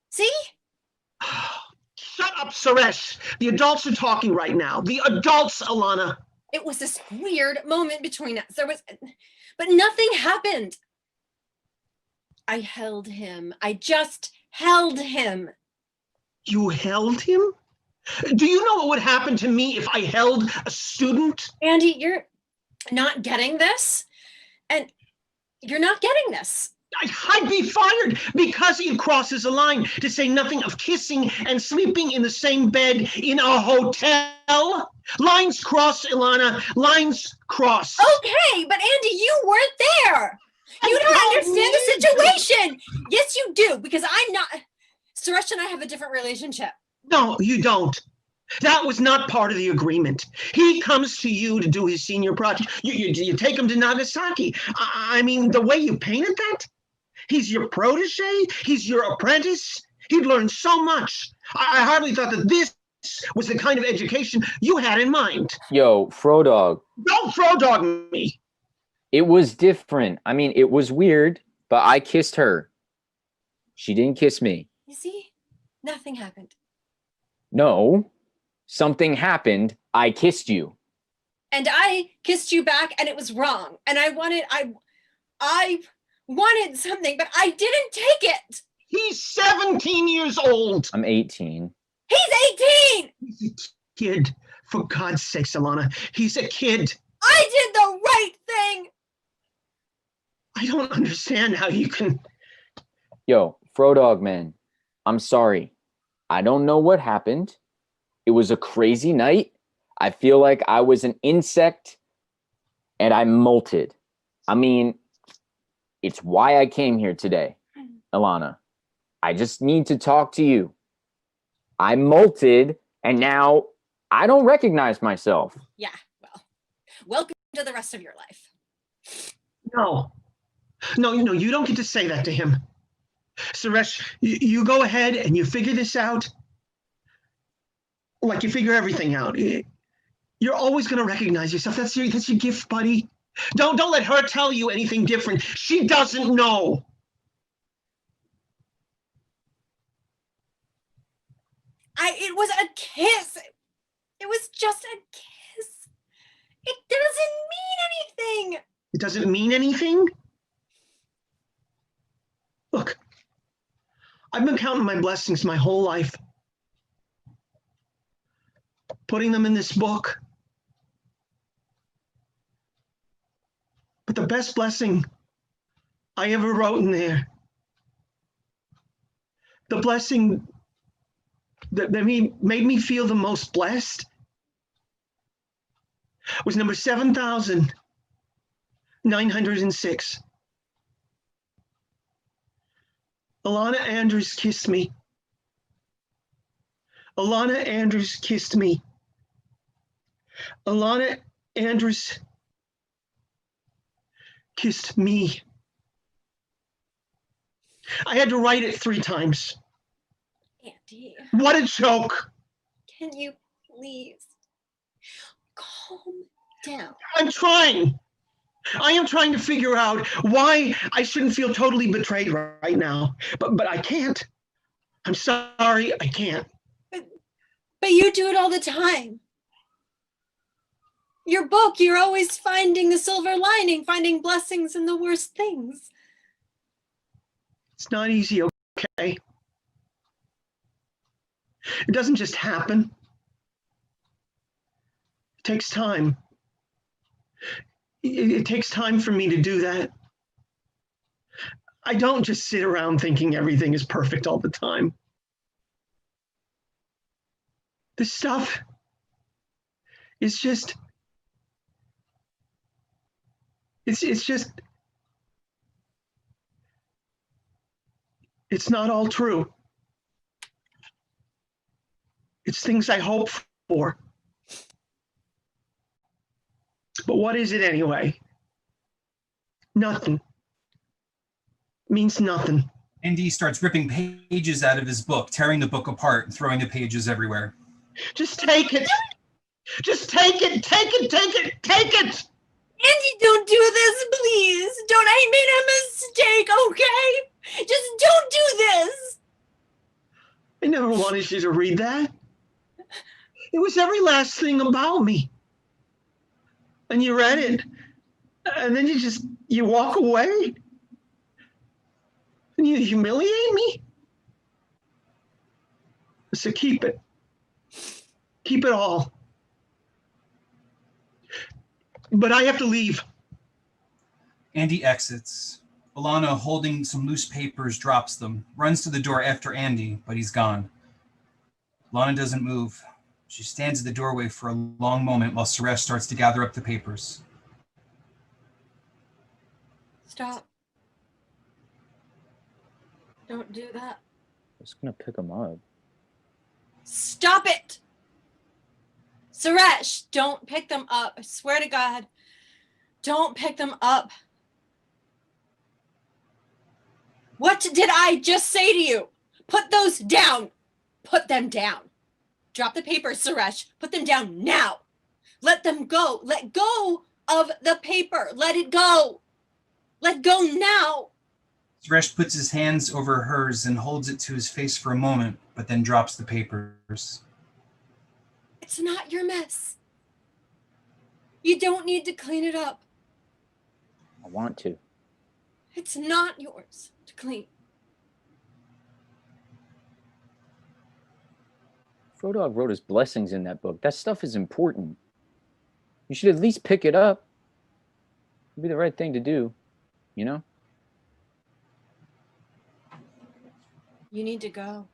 Speaker 3: See?
Speaker 4: Shut up, Suresh. The adults are talking right now. The adults, Alana.
Speaker 3: It was this weird moment between us. But nothing happened. I held him. I just held him.
Speaker 4: You held him? Do you know what would happen to me if I held a student?
Speaker 3: Andy, you're not getting this. And you're not getting this.
Speaker 4: I'd be fired because it crosses a line, to say nothing of kissing and sleeping in the same bed in a hotel. Lines cross, Ilana. Lines cross.
Speaker 3: Okay, but Andy, you weren't there. You don't understand the situation. Yes, you do, because I'm not. Suresh and I have a different relationship.
Speaker 4: No, you don't. That was not part of the agreement. He comes to you to do his senior project. You take him to Nagasaki. I mean, the way you painted that, he's your protege, he's your apprentice. He'd learn so much. I hardly thought that this was the kind of education you had in mind.
Speaker 5: Yo, Frodog,
Speaker 4: Don't Frodog me.
Speaker 5: it was different. I mean, it was weird, but I kissed her. She didn't kiss me.
Speaker 3: You see? Nothing happened.
Speaker 5: No, something happened. I kissed you.
Speaker 3: And I kissed you back and it was wrong. And I wanted something, but I didn't take it.
Speaker 4: He's 17 years old.
Speaker 5: I'm 18.
Speaker 3: He's 18.
Speaker 4: He's a kid. For God's sakes, Alana. He's a kid.
Speaker 3: I did the right thing.
Speaker 4: I don't understand how you can.
Speaker 5: Yo, Frodog, man, I'm sorry. I don't know what happened. It was a crazy night. I feel like I was an insect and I molted. I mean, it's why I came here today, Ilana. I just need to talk to you. I molted and now I don't recognize myself.
Speaker 3: Yeah, well, welcome to the rest of your life.
Speaker 4: No. No, you don't get to say that to him. Suresh, you go ahead and you figure this out. Like you figure everything out. You're always going to recognize yourself. That's your gift, buddy. Don't let her tell you anything different. She doesn't know.
Speaker 3: It was a kiss. It was just a kiss. It doesn't mean anything.
Speaker 4: It doesn't mean anything? Look, I've been counting my blessings my whole life. Putting them in this book. But the best blessing I ever wrote in there, the blessing that made me feel the most blessed, was number 7,906. Alana Andrews kissed me. Alana Andrews kissed me. Alana Andrews kissed me. I had to write it 3 times.
Speaker 3: Andy,
Speaker 4: What a joke.
Speaker 3: can you please calm down?
Speaker 4: I'm trying. I am trying to figure out why I shouldn't feel totally betrayed right now. But I can't. I'm sorry, I can't.
Speaker 3: But you do it all the time. Your book, you're always finding the silver lining, finding blessings in the worst things.
Speaker 4: It's not easy, okay? It doesn't just happen. It takes time. It takes time for me to do that. I don't just sit around thinking everything is perfect all the time. This stuff is just, it's not all true. It's things I hope for. But what is it anyway? Nothing. Means nothing.
Speaker 2: Andy starts ripping pages out of his book, tearing the book apart and throwing the pages everywhere.
Speaker 4: Just take it. Just take it. Take it. Take it. Take it.
Speaker 3: Andy, don't do this, please. Don't. I made a mistake, okay? Just don't do this.
Speaker 4: I never wanted you to read that. It was every last thing about me. And you read it. And then you walk away. And you humiliate me. So keep it. Keep it all. But I have to leave.
Speaker 2: Andy exits. Alana, holding some loose papers, drops them, runs to the door after Andy, but he's gone. Alana doesn't move. She stands at the doorway for a long moment while Suresh starts to gather up the papers.
Speaker 3: Stop. Don't do that.
Speaker 5: I'm just gonna pick them up.
Speaker 3: Stop it! Suresh, don't pick them up. I swear to God. Don't pick them up. What did I just say to you? Put those down. Put them down. Drop the papers, Suresh. Put them down now. Let them go. Let go of the paper. Let it go. Let go now.
Speaker 2: Suresh puts his hands over hers and holds it to his face for a moment, but then drops the papers.
Speaker 3: It's not your mess. You don't need to clean it up.
Speaker 5: I want to.
Speaker 3: It's not yours to clean.
Speaker 5: Frodo wrote his blessings in that book. That stuff is important. You should at least pick it up. It'd be the right thing to do, you know?
Speaker 3: You need to go.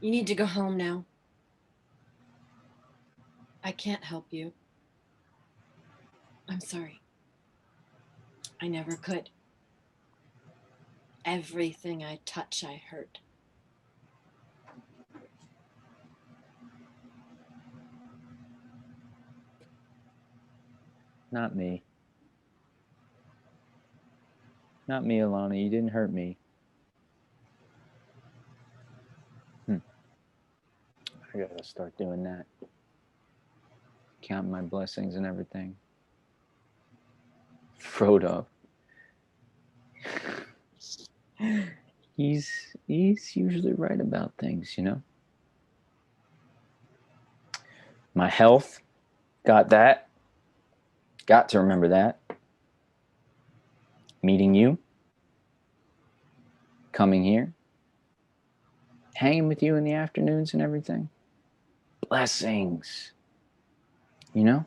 Speaker 3: You need to go home now. I can't help you. I'm sorry. I never could. Everything I touch, I hurt.
Speaker 5: Not me. Not me, Alana. You didn't hurt me. I gotta start doing that. Count my blessings and everything. Frodo. He's usually right about things, you know? My health, got that. Got to remember that. Meeting you. Coming here. Hanging with you in the afternoons and everything. Blessings. You know?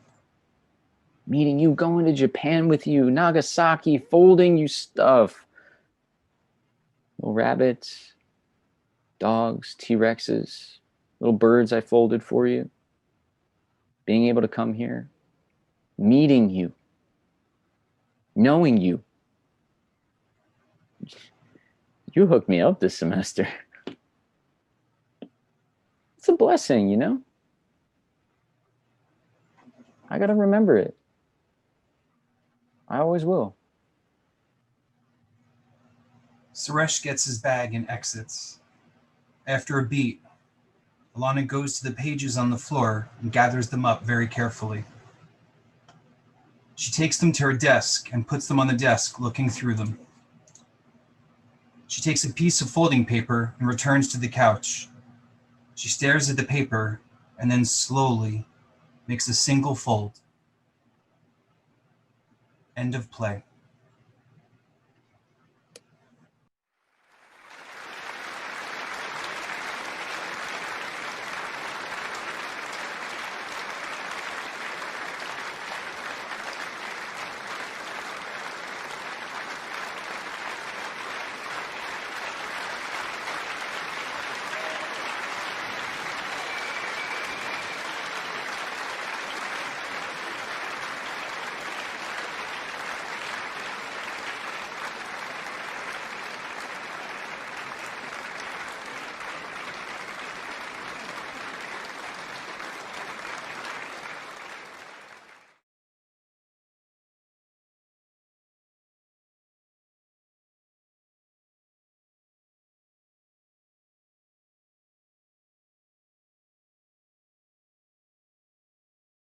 Speaker 5: Meeting you, going to Japan with you, Nagasaki, folding you stuff. Little rabbits, dogs, T-Rexes, little birds I folded for you. Being able to come here. Meeting you. Knowing you. You hooked me up this semester. It's a blessing, you know? I gotta remember it. I always will.
Speaker 2: Suresh gets his bag and exits. After a beat, Alana goes to the pages on the floor and gathers them up very carefully. She takes them to her desk and puts them on the desk, looking through them. She takes a piece of folding paper and returns to the couch. She stares at the paper and then slowly makes a single fold. End of play.